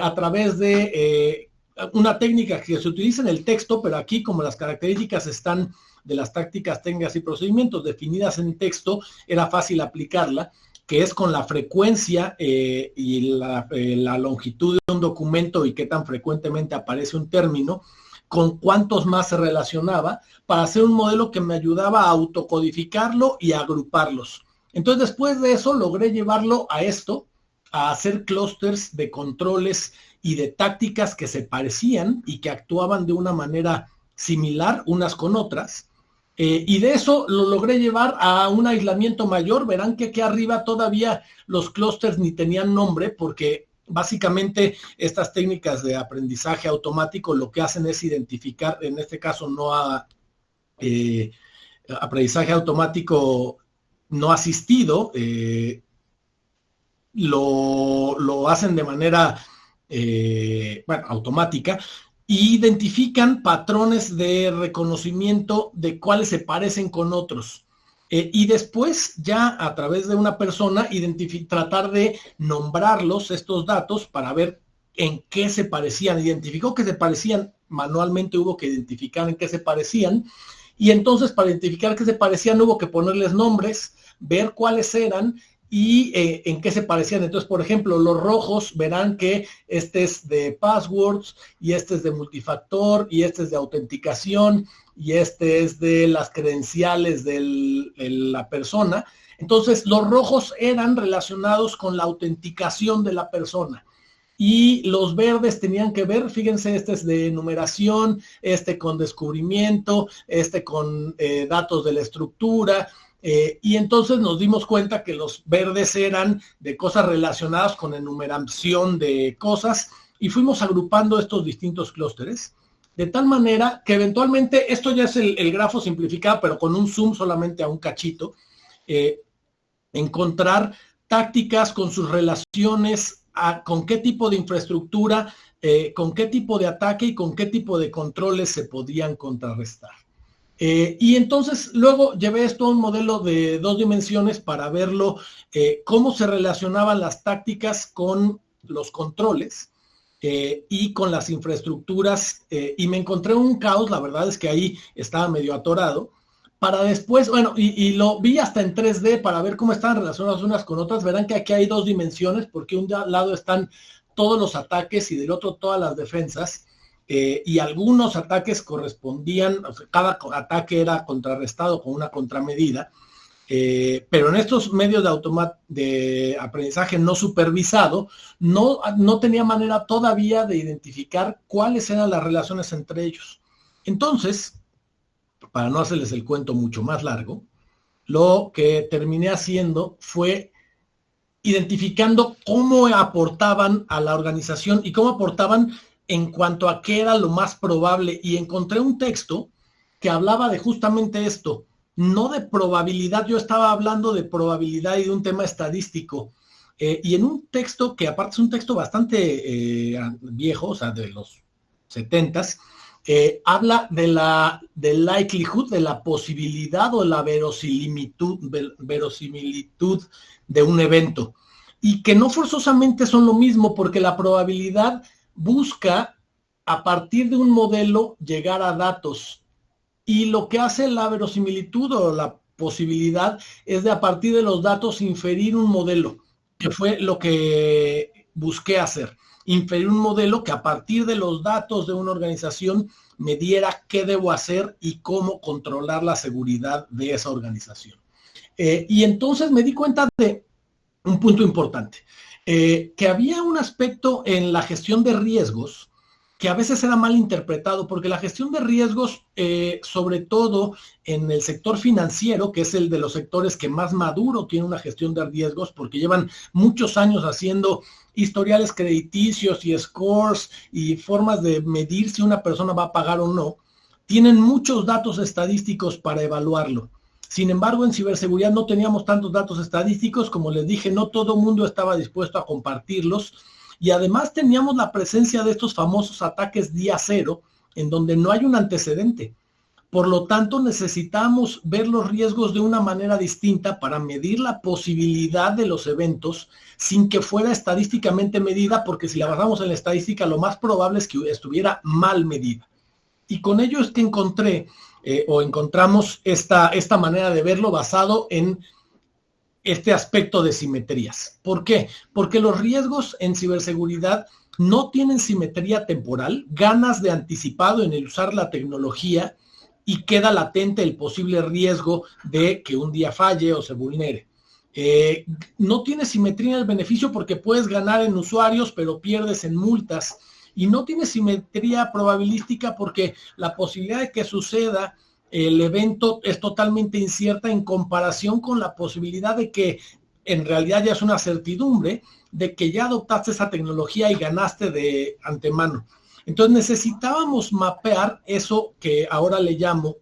S2: a través de una técnica que se utiliza en el texto, pero aquí como las características están de las tácticas, técnicas y procedimientos definidas en texto, era fácil aplicarla, que es con la frecuencia y la longitud de un documento y qué tan frecuentemente aparece un término, con cuántos más se relacionaba, para hacer un modelo que me ayudaba a autocodificarlo y a agruparlos. Entonces, después de eso, logré llevarlo a esto, a hacer clústeres de controles y de tácticas que se parecían y que actuaban de una manera similar unas con otras. Y de eso lo logré llevar a un aislamiento mayor. Verán que aquí arriba todavía los clústeres ni tenían nombre, porque básicamente estas técnicas de aprendizaje automático lo que hacen es identificar, en este caso no a aprendizaje automático no asistido, lo hacen de manera automática, y identifican patrones de reconocimiento de cuáles se parecen con otros. Y después ya a través de una persona tratar de nombrarlos, estos datos, para ver en qué se parecían. Identificó que se parecían, manualmente hubo que identificar en qué se parecían, y entonces para identificar qué se parecían hubo que ponerles nombres, ver cuáles eran y en qué se parecían. Entonces, por ejemplo, los rojos, verán que este es de passwords, y este es de multifactor, y este es de autenticación, y este es de las credenciales de la persona. Entonces, los rojos eran relacionados con la autenticación de la persona. Y los verdes tenían que ver, fíjense, este es de numeración, este con descubrimiento, este con datos de la estructura. Y entonces nos dimos cuenta que los verdes eran de cosas relacionadas con enumeración de cosas, y fuimos agrupando estos distintos clústeres, de tal manera que eventualmente, esto ya es el grafo simplificado, pero con un zoom solamente a un cachito, encontrar tácticas con sus relaciones, con qué tipo de infraestructura, con qué tipo de ataque y con qué tipo de controles se podían contrarrestar. Y entonces luego llevé esto a un modelo de 2 dimensiones para verlo, cómo se relacionaban las tácticas con los controles y con las infraestructuras, y me encontré un caos. La verdad es que ahí estaba medio atorado. Para después, bueno, y lo vi hasta en 3D para ver cómo estaban relacionadas unas con otras. Verán que aquí hay 2 dimensiones, porque un lado están todos los ataques y del otro todas las defensas. y algunos ataques correspondían, o sea, cada ataque era contrarrestado con una contramedida, pero en estos medios de aprendizaje no supervisado, no tenía manera todavía de identificar cuáles eran las relaciones entre ellos. Entonces, para no hacerles el cuento mucho más largo, lo que terminé haciendo fue identificando cómo aportaban a la organización y cómo aportaban en cuanto a qué era lo más probable, y encontré un texto que hablaba de justamente esto, no de probabilidad. Yo estaba hablando de probabilidad y de un tema estadístico, y en un texto que aparte es un texto bastante viejo, o sea, de los 70s, habla del likelihood, de la posibilidad o la verosimilitud de un evento, y que no forzosamente son lo mismo, porque la probabilidad busca a partir de un modelo llegar a datos, y lo que hace la verosimilitud o la posibilidad es de a partir de los datos inferir un modelo, que fue lo que busqué hacer, inferir un modelo que a partir de los datos de una organización me diera qué debo hacer y cómo controlar la seguridad de esa organización. Y entonces me di cuenta de un punto importante, que había un aspecto en la gestión de riesgos que a veces era mal interpretado, porque la gestión de riesgos, sobre todo en el sector financiero, que es el de los sectores que más maduro tiene una gestión de riesgos, porque llevan muchos años haciendo historiales crediticios y scores y formas de medir si una persona va a pagar o no, tienen muchos datos estadísticos para evaluarlo. Sin embargo, en ciberseguridad no teníamos tantos datos estadísticos, como les dije, no todo el mundo estaba dispuesto a compartirlos, y además teníamos la presencia de estos famosos ataques día cero, en donde no hay un antecedente. Por lo tanto, necesitamos ver los riesgos de una manera distinta para medir la posibilidad de los eventos sin que fuera estadísticamente medida, porque si la basamos en la estadística, lo más probable es que estuviera mal medida. Y con ello es que encontramos esta manera de verlo basado en este aspecto de simetrías. ¿Por qué? Porque los riesgos en ciberseguridad no tienen simetría temporal, ganas de anticipado en el usar la tecnología, y queda latente el posible riesgo de que un día falle o se vulnere. No tiene simetría en el beneficio porque puedes ganar en usuarios, pero pierdes en multas. Y no tiene simetría probabilística porque la posibilidad de que suceda el evento es totalmente incierta en comparación con la posibilidad de que en realidad ya es una certidumbre de que ya adoptaste esa tecnología y ganaste de antemano. Entonces necesitábamos mapear eso que ahora le llamo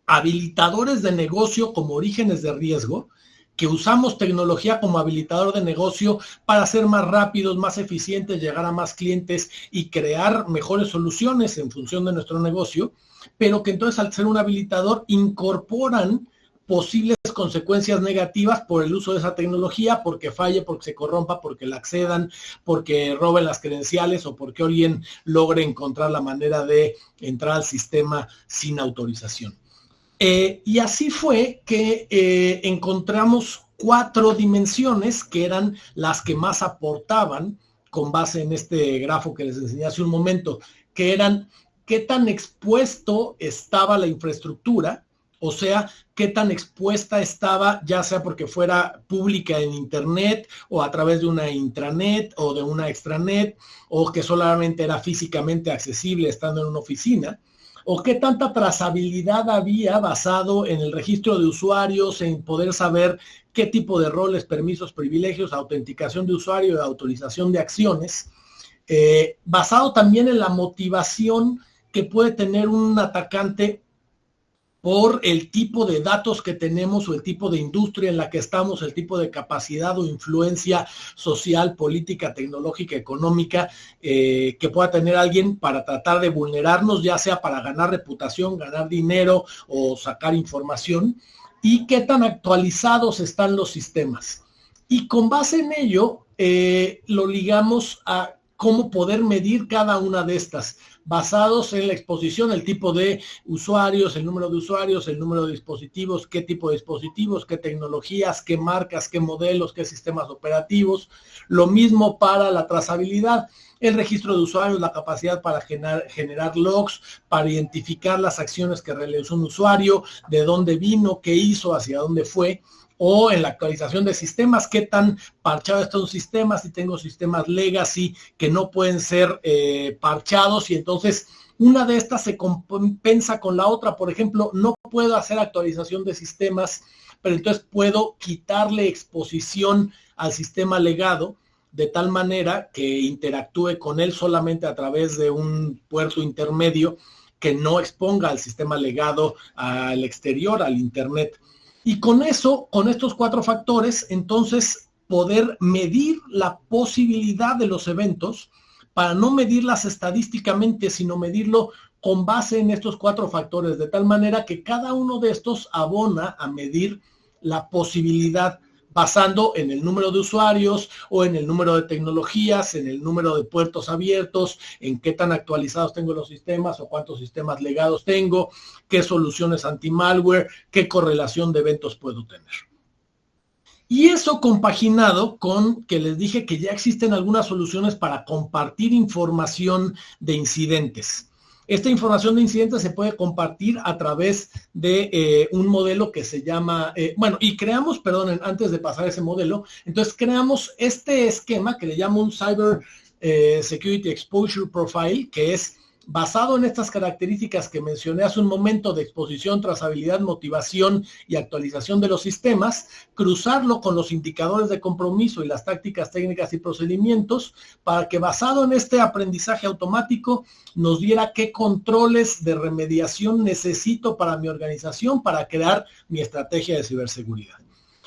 S2: habilitadores de negocio como orígenes de riesgo, que usamos tecnología como habilitador de negocio para ser más rápidos, más eficientes, llegar a más clientes y crear mejores soluciones en función de nuestro negocio, pero que entonces al ser un habilitador incorporan posibles consecuencias negativas por el uso de esa tecnología, porque falle, porque se corrompa, porque la accedan, porque roben las credenciales o porque alguien logre encontrar la manera de entrar al sistema sin autorización. Y así fue que encontramos 4 dimensiones que eran las que más aportaban, con base en este grafo que les enseñé hace un momento, que eran qué tan expuesto estaba la infraestructura, o sea, qué tan expuesta estaba, ya sea porque fuera pública en internet o a través de una intranet o de una extranet, o que solamente era físicamente accesible estando en una oficina, o qué tanta trazabilidad había basado en el registro de usuarios, en poder saber qué tipo de roles, permisos, privilegios, autenticación de usuario y autorización de acciones, basado también en la motivación que puede tener un atacante por el tipo de datos que tenemos o el tipo de industria en la que estamos, el tipo de capacidad o influencia social, política, tecnológica, económica que pueda tener alguien para tratar de vulnerarnos, ya sea para ganar reputación, ganar dinero o sacar información, y qué tan actualizados están los sistemas. Y con base en ello, lo ligamos a cómo poder medir cada una de estas, basados en la exposición, el tipo de usuarios, el número de usuarios, el número de dispositivos, qué tipo de dispositivos, qué tecnologías, qué marcas, qué modelos, qué sistemas operativos. Lo mismo para la trazabilidad. el registro de usuarios, la capacidad para generar logs, para identificar las acciones que realizó un usuario, de dónde vino, qué hizo, hacia dónde fue, o en la actualización de sistemas, qué tan parchado está un sistema, si tengo sistemas legacy que no pueden ser parchados, y entonces una de estas se compensa con la otra. Por ejemplo, no puedo hacer actualización de sistemas, pero entonces puedo quitarle exposición al sistema legado, de tal manera que interactúe con él solamente a través de un puerto intermedio que no exponga al sistema legado al exterior, al internet. Y con eso, con estos 4 factores, entonces poder medir la posibilidad de los eventos, para no medirlas estadísticamente, sino medirlo con base en estos 4 factores, de tal manera que cada uno de estos abona a medir la posibilidad, basando en el número de usuarios o en el número de tecnologías, en el número de puertos abiertos, en qué tan actualizados tengo los sistemas o cuántos sistemas legados tengo, qué soluciones anti-malware, qué correlación de eventos puedo tener. Y eso compaginado con que les dije que ya existen algunas soluciones para compartir información de incidentes. Esta información de incidentes se puede compartir a través de un modelo que se llama, y creamos, perdonen, antes de pasar a ese modelo, entonces creamos este esquema que le llamo un Cyber Security Exposure Profile, que es basado en estas características que mencioné hace un momento de exposición, trazabilidad, motivación y actualización de los sistemas, cruzarlo con los indicadores de compromiso y las tácticas, técnicas y procedimientos, para que basado en este aprendizaje automático nos diera qué controles de remediación necesito para mi organización para crear mi estrategia de ciberseguridad.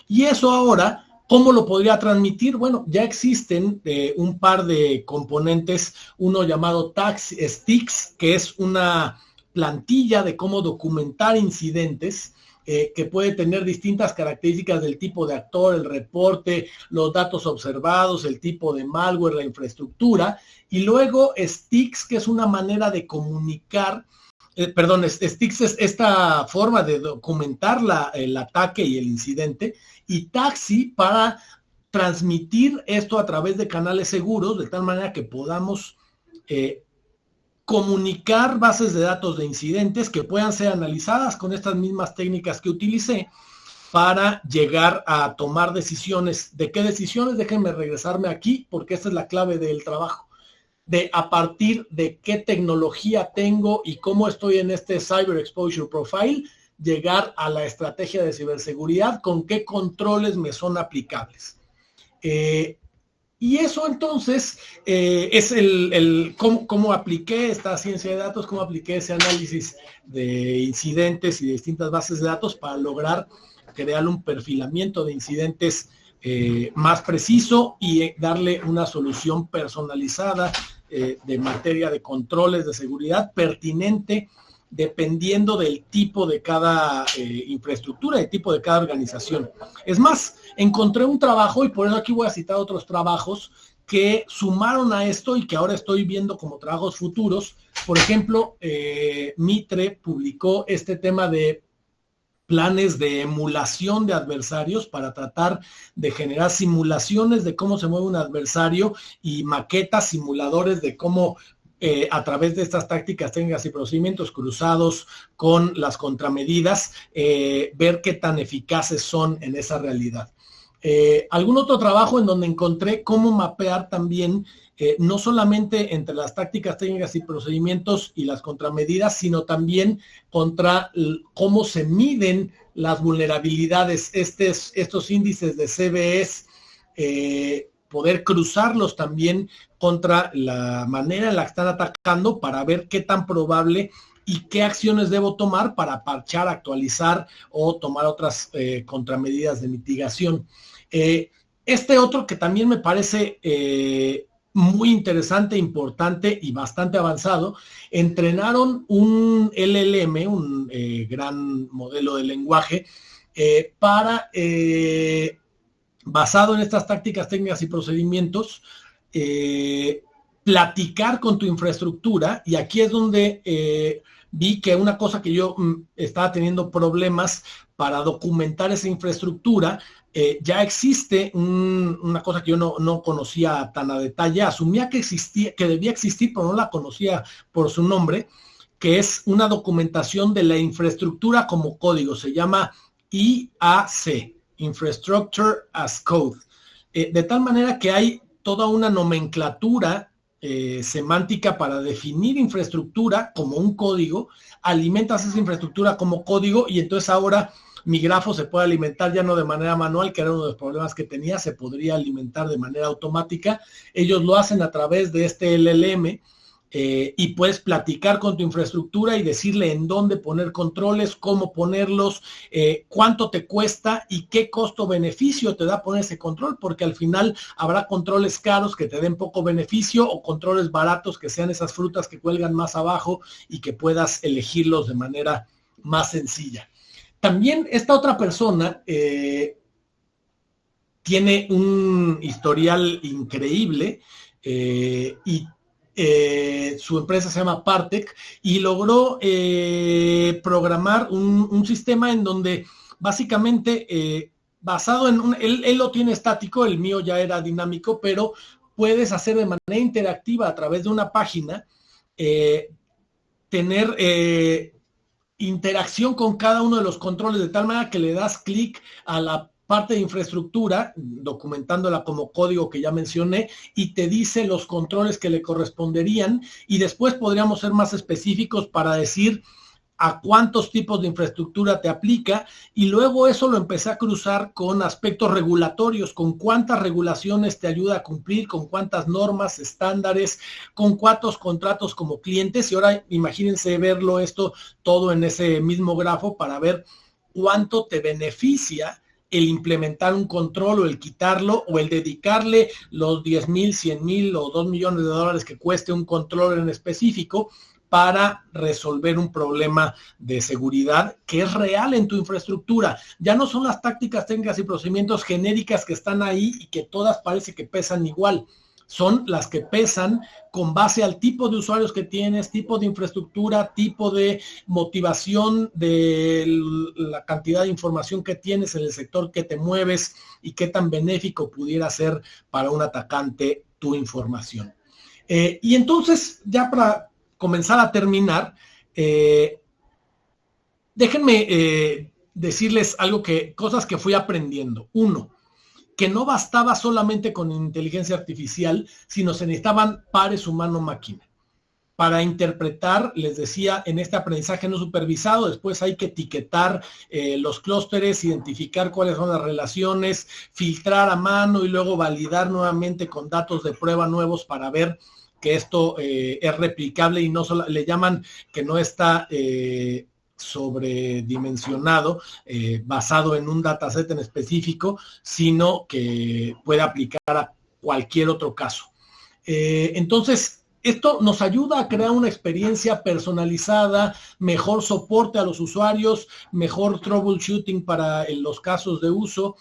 S2: Y eso ahora, ¿cómo lo podría transmitir? Bueno, ya existen un par de componentes, uno llamado Sticks, que es una plantilla de cómo documentar incidentes, que puede tener distintas características del tipo de actor, el reporte, los datos observados, el tipo de malware, la infraestructura, y luego Sticks, que es una manera de comunicar, Sticks es esta forma de documentar el ataque y el incidente, y Taxi para transmitir esto a través de canales seguros, de tal manera que podamos comunicar bases de datos de incidentes que puedan ser analizadas con estas mismas técnicas que utilicé para llegar a tomar decisiones. ¿De qué decisiones? Déjenme regresarme aquí, porque esta es la clave del trabajo. De a partir de qué tecnología tengo y cómo estoy en este Cyber Exposure Profile, llegar a la estrategia de ciberseguridad, con qué controles me son aplicables. Y eso entonces es cómo apliqué esta ciencia de datos, cómo apliqué ese análisis de incidentes y de distintas bases de datos para lograr crear un perfilamiento de incidentes más preciso y darle una solución personalizada de materia de controles de seguridad pertinente, dependiendo del tipo de cada infraestructura, del tipo de cada organización. Es más, encontré un trabajo, y por eso aquí voy a citar otros trabajos que sumaron a esto y que ahora estoy viendo como trabajos futuros. Por ejemplo, Mitre publicó este tema de planes de emulación de adversarios para tratar de generar simulaciones de cómo se mueve un adversario y maquetas, simuladores de cómo a través de estas tácticas, técnicas y procedimientos cruzados con las contramedidas, ver qué tan eficaces son en esa realidad. Algún otro trabajo en donde encontré cómo mapear también, no solamente entre las tácticas, técnicas y procedimientos y las contramedidas, sino también contra cómo se miden las vulnerabilidades, estos índices de CVEs, poder cruzarlos también contra la manera en la que están atacando para ver qué tan probable y qué acciones debo tomar para parchar, actualizar o tomar otras contramedidas de mitigación. Este otro que también me parece muy interesante, importante y bastante avanzado, entrenaron un LLM, un gran modelo de lenguaje, para basado en estas tácticas, técnicas y procedimientos, platicar con tu infraestructura. Y aquí es donde vi que una cosa que yo estaba teniendo problemas para documentar esa infraestructura, ya existe una cosa que yo no conocía tan a detalle, asumía que existía, que debía existir, pero no la conocía por su nombre, que es una documentación de la infraestructura como código, se llama IAC, Infrastructure as Code, de tal manera que hay toda una nomenclatura semántica para definir infraestructura como un código, alimentas esa infraestructura como código y entonces ahora mi grafo se puede alimentar ya no de manera manual, que era uno de los problemas que tenía, se podría alimentar de manera automática. Ellos lo hacen a través de este LLM y puedes platicar con tu infraestructura y decirle en dónde poner controles, cómo ponerlos, cuánto te cuesta y qué costo-beneficio te da poner ese control, porque al final habrá controles caros que te den poco beneficio o controles baratos que sean esas frutas que cuelgan más abajo y que puedas elegirlos de manera más sencilla. También esta otra persona tiene un historial increíble y su empresa se llama Partec y logró programar un sistema en donde básicamente basado en él lo tiene estático, el mío ya era dinámico, pero puedes hacer de manera interactiva a través de una página, tener interacción con cada uno de los controles de tal manera que le das clic a la parte de infraestructura, documentándola como código que ya mencioné, y te dice los controles que le corresponderían, y después podríamos ser más específicos para decir a cuántos tipos de infraestructura te aplica, y luego eso lo empecé a cruzar con aspectos regulatorios, con cuántas regulaciones te ayuda a cumplir, con cuántas normas, estándares, con cuántos contratos como clientes, y ahora imagínense verlo esto todo en ese mismo grafo para ver cuánto te beneficia el implementar un control o el quitarlo o el dedicarle los 10,000, 100,000 o 2 millones de dólares que cueste un control en específico para resolver un problema de seguridad que es real en tu infraestructura. Ya no son las tácticas, técnicas y procedimientos genéricas que están ahí y que todas parece que pesan igual. Son las que pesan con base al tipo de usuarios que tienes, tipo de infraestructura, tipo de motivación, de la cantidad de información que tienes en el sector que te mueves y qué tan benéfico pudiera ser para un atacante tu información. Y entonces, ya para comenzar a terminar, déjenme decirles cosas que fui aprendiendo. Uno, que no bastaba solamente con inteligencia artificial, sino se necesitaban pares humano-máquina. Para interpretar, les decía, en este aprendizaje no supervisado, después hay que etiquetar los clústeres, identificar cuáles son las relaciones, filtrar a mano y luego validar nuevamente con datos de prueba nuevos para ver que esto es replicable y no solo le llaman que no está sobredimensionado, basado en un dataset en específico, sino que puede aplicar a cualquier otro caso. Entonces, esto nos ayuda a crear una experiencia personalizada, mejor soporte a los usuarios, mejor troubleshooting para los casos de uso,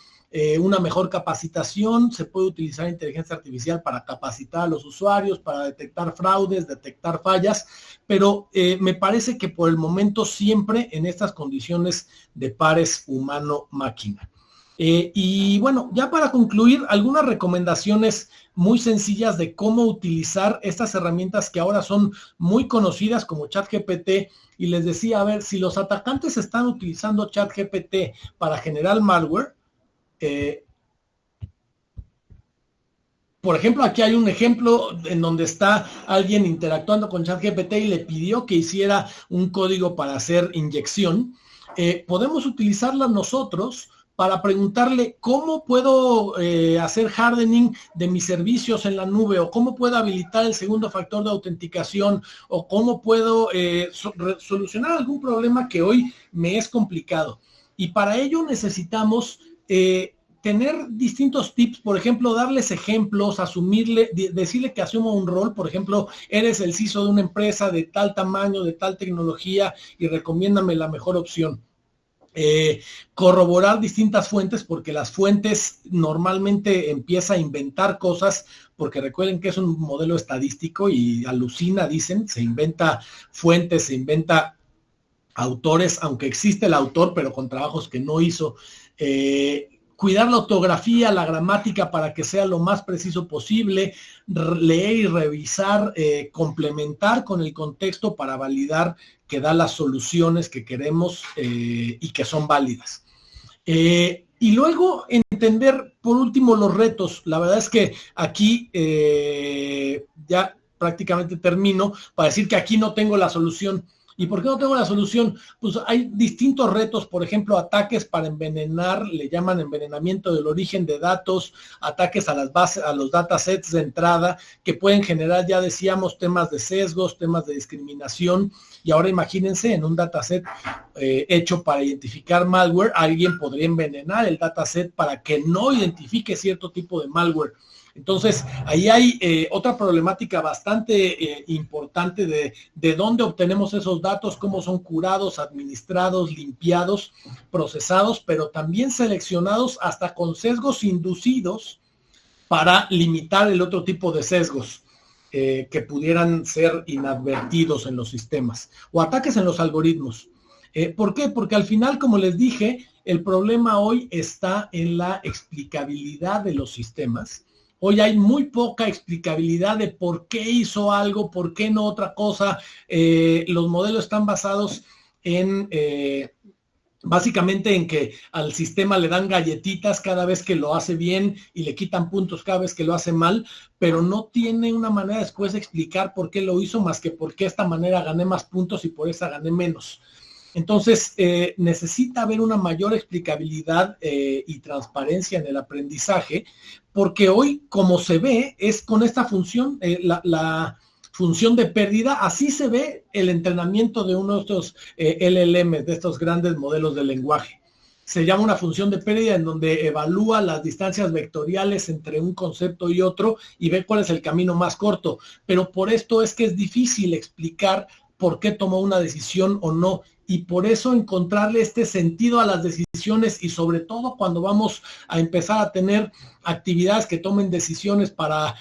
S2: una mejor capacitación. Se puede utilizar inteligencia artificial para capacitar a los usuarios, para detectar fraudes, detectar fallas, pero me parece que por el momento siempre en estas condiciones de pares humano-máquina. Y bueno, ya para concluir, algunas recomendaciones muy sencillas de cómo utilizar estas herramientas que ahora son muy conocidas como ChatGPT. Y les decía, a ver, si los atacantes están utilizando ChatGPT para generar malware, por ejemplo, aquí hay un ejemplo en donde está alguien interactuando con ChatGPT y le pidió que hiciera un código para hacer inyección. Podemos utilizarla nosotros para preguntarle cómo puedo hacer hardening de mis servicios en la nube, o cómo puedo habilitar el segundo factor de autenticación, o cómo puedo solucionar algún problema que hoy me es complicado. Y para ello necesitamos tener distintos tips, por ejemplo, darles ejemplos, decirle que asuma un rol. Por ejemplo, eres el CISO de una empresa de tal tamaño, de tal tecnología, y recomiéndame la mejor opción. Corroborar distintas fuentes, porque las fuentes normalmente empieza a inventar cosas, porque recuerden que es un modelo estadístico y alucina, dicen, se inventa fuentes, se inventa autores, aunque existe el autor, pero con trabajos que no hizo. cuidar la ortografía, la gramática para que sea lo más preciso posible, leer y revisar, complementar con el contexto para validar que da las soluciones que queremos y que son válidas. Y luego entender, por último, los retos. La verdad es que aquí ya prácticamente termino para decir que aquí no tengo la solución. ¿Y por qué no tengo la solución? Pues hay distintos retos, por ejemplo, ataques para envenenar, le llaman envenenamiento del origen de datos, ataques a las bases, a los datasets de entrada, que pueden generar, ya decíamos, temas de sesgos, temas de discriminación, y ahora imagínense, en un dataset hecho para identificar malware, alguien podría envenenar el dataset para que no identifique cierto tipo de malware. Entonces, ahí hay otra problemática bastante importante de dónde obtenemos esos datos, cómo son curados, administrados, limpiados, procesados, pero también seleccionados hasta con sesgos inducidos para limitar el otro tipo de sesgos que pudieran ser inadvertidos en los sistemas o ataques en los algoritmos. ¿Por qué? Porque al final, como les dije, el problema hoy está en la explicabilidad de los sistemas. Hoy hay muy poca explicabilidad de por qué hizo algo, por qué no otra cosa. Los modelos están basados en, básicamente en que al sistema le dan galletitas cada vez que lo hace bien y le quitan puntos cada vez que lo hace mal, pero no tiene una manera después de explicar por qué lo hizo más que por qué esta manera gané más puntos y por esa gané menos. Entonces, necesita haber una mayor explicabilidad y transparencia en el aprendizaje, porque hoy, como se ve, es con esta función, la función de pérdida, así se ve el entrenamiento de uno de estos LLM, de estos grandes modelos de lenguaje. Se llama una función de pérdida en donde evalúa las distancias vectoriales entre un concepto y otro y ve cuál es el camino más corto. Pero por esto es que es difícil explicar por qué tomó una decisión o no. Y por eso encontrarle este sentido a las decisiones y sobre todo cuando vamos a empezar a tener actividades que tomen decisiones para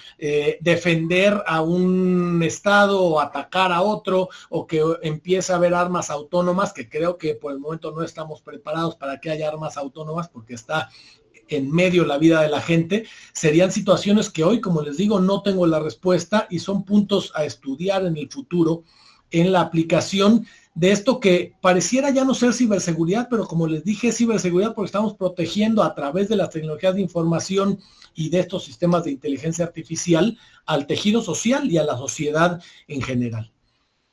S2: defender a un estado o atacar a otro o que empiece a haber armas autónomas, que creo que por el momento no estamos preparados para que haya armas autónomas porque está en medio la vida de la gente, serían situaciones que hoy, como les digo, no tengo la respuesta y son puntos a estudiar en el futuro en la aplicación de esto que pareciera ya no ser ciberseguridad, pero como les dije, es ciberseguridad porque estamos protegiendo a través de las tecnologías de información y de estos sistemas de inteligencia artificial al tejido social y a la sociedad en general.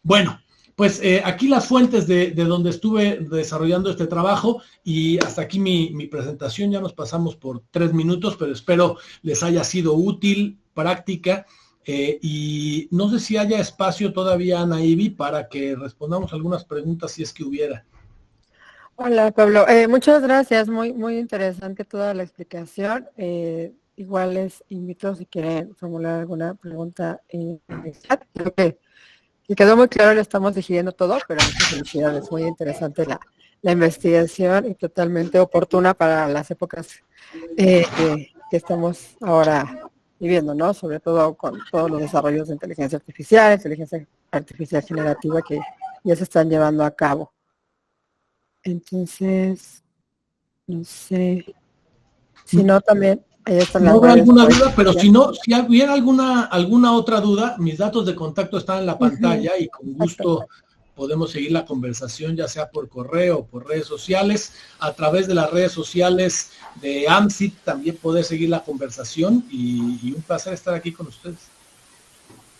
S2: Bueno, pues aquí las fuentes de donde estuve desarrollando este trabajo y hasta aquí mi presentación. Ya nos pasamos por 3 minutos, pero espero les haya sido útil, práctica. Y no sé si haya espacio todavía, Ana Ivy, para que respondamos algunas preguntas si es que hubiera.
S1: Hola, Pablo. Muchas gracias. Muy interesante toda la explicación. Igual les invito si quieren formular alguna pregunta en el chat. Creo que quedó muy claro, le estamos digiriendo todo, pero muchas felicidades. Muy interesante la investigación y totalmente oportuna para las épocas que estamos ahora viviendo, ¿no? Sobre todo con todos los desarrollos de inteligencia artificial generativa que ya se están llevando a cabo. Entonces, no sé, si no también, ahí están las
S2: no habrá alguna
S1: redes,
S2: duda, pero si no, si hubiera alguna otra duda, mis datos de contacto están en la pantalla y con gusto podemos seguir la conversación, ya sea por correo o por redes sociales. A través de las redes sociales de AMSIT también poder seguir la conversación y un placer estar aquí con ustedes.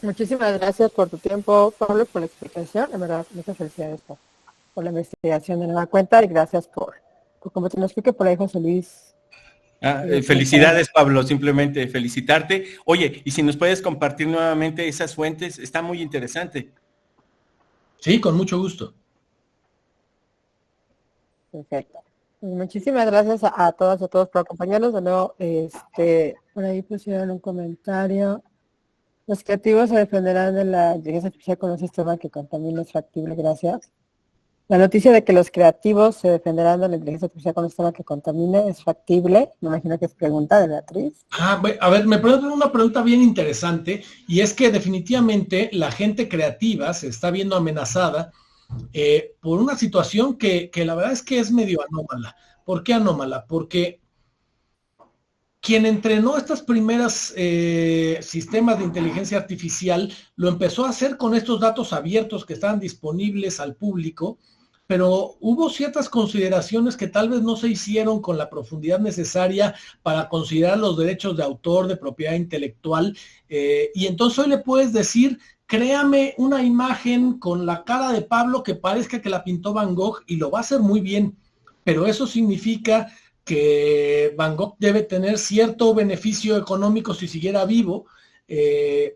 S1: Muchísimas gracias por tu tiempo, Pablo, por la explicación. En verdad, muchas felicidades por la investigación de nueva cuenta y gracias por como te lo explique por ahí, José Luis.
S3: Felicidades, Pablo, simplemente felicitarte. Oye, y si nos puedes compartir nuevamente esas fuentes, está muy interesante.
S2: Sí, con mucho gusto.
S1: Perfecto. Muchísimas gracias a todas y a todos por acompañarnos. De nuevo, por ahí pusieron un comentario. Los creativos se defenderán de la inteligencia artificial con un sistema que contamina es factible. Gracias. La noticia de que los creativos se defenderán de la inteligencia artificial con un sistema que contamine es factible. Me imagino que es pregunta de Beatriz.
S2: A ver, me preguntan una pregunta bien interesante y es que definitivamente la gente creativa se está viendo amenazada por una situación que la verdad es que es medio anómala. ¿Por qué anómala? Porque quien entrenó estas primeras sistemas de inteligencia artificial lo empezó a hacer con estos datos abiertos que estaban disponibles al público, pero hubo ciertas consideraciones que tal vez no se hicieron con la profundidad necesaria para considerar los derechos de autor, de propiedad intelectual, y entonces hoy le puedes decir, créame una imagen con la cara de Pablo que parezca que la pintó Van Gogh y lo va a hacer muy bien, pero eso significa que Van Gogh debe tener cierto beneficio económico si siguiera vivo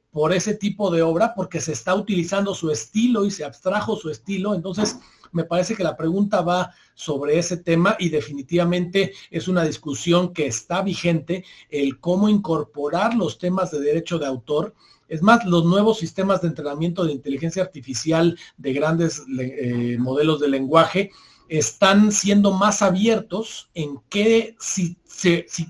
S2: por ese tipo de obra, porque se está utilizando su estilo y se abstrajo su estilo. Entonces me parece que la pregunta va sobre ese tema y definitivamente es una discusión que está vigente, el cómo incorporar los temas de derecho de autor. Es más, los nuevos sistemas de entrenamiento de inteligencia artificial de grandes modelos de lenguaje están siendo más abiertos en que si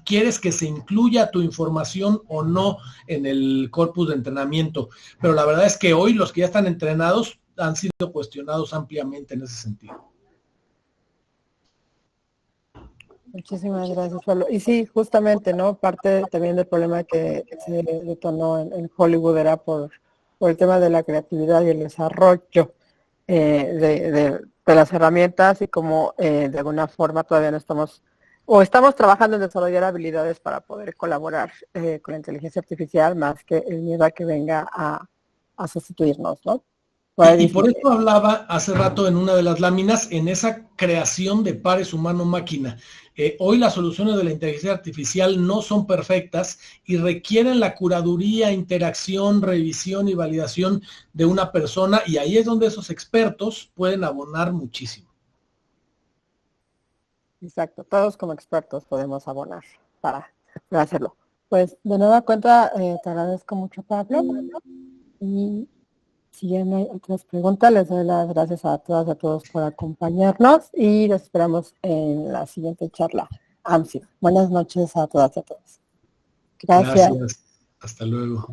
S2: quieres que se incluya tu información o no en el corpus de entrenamiento. Pero la verdad es que hoy los que ya están entrenados han sido cuestionados ampliamente en ese sentido.
S1: Muchísimas gracias, Pablo. Y sí, justamente, ¿no? Parte también del problema que se detonó en Hollywood era por el tema de la creatividad y el desarrollo de las herramientas y como de alguna forma todavía no estamos trabajando en desarrollar habilidades para poder colaborar con la inteligencia artificial más que el miedo a que venga a sustituirnos, ¿no?
S2: Y por eso hablaba hace rato en una de las láminas en esa creación de pares humano-máquina. Hoy las soluciones de la inteligencia artificial no son perfectas y requieren la curaduría, interacción, revisión y validación de una persona, y ahí es donde esos expertos pueden abonar muchísimo.
S1: Exacto, todos como expertos podemos abonar para hacerlo. Pues de nueva cuenta te agradezco mucho, Pablo, y si ya no hay otras preguntas, les doy las gracias a todas y a todos por acompañarnos y los esperamos en la siguiente charla. AMSIF. Buenas noches a todas y a todos. Gracias.
S2: Gracias. Hasta luego.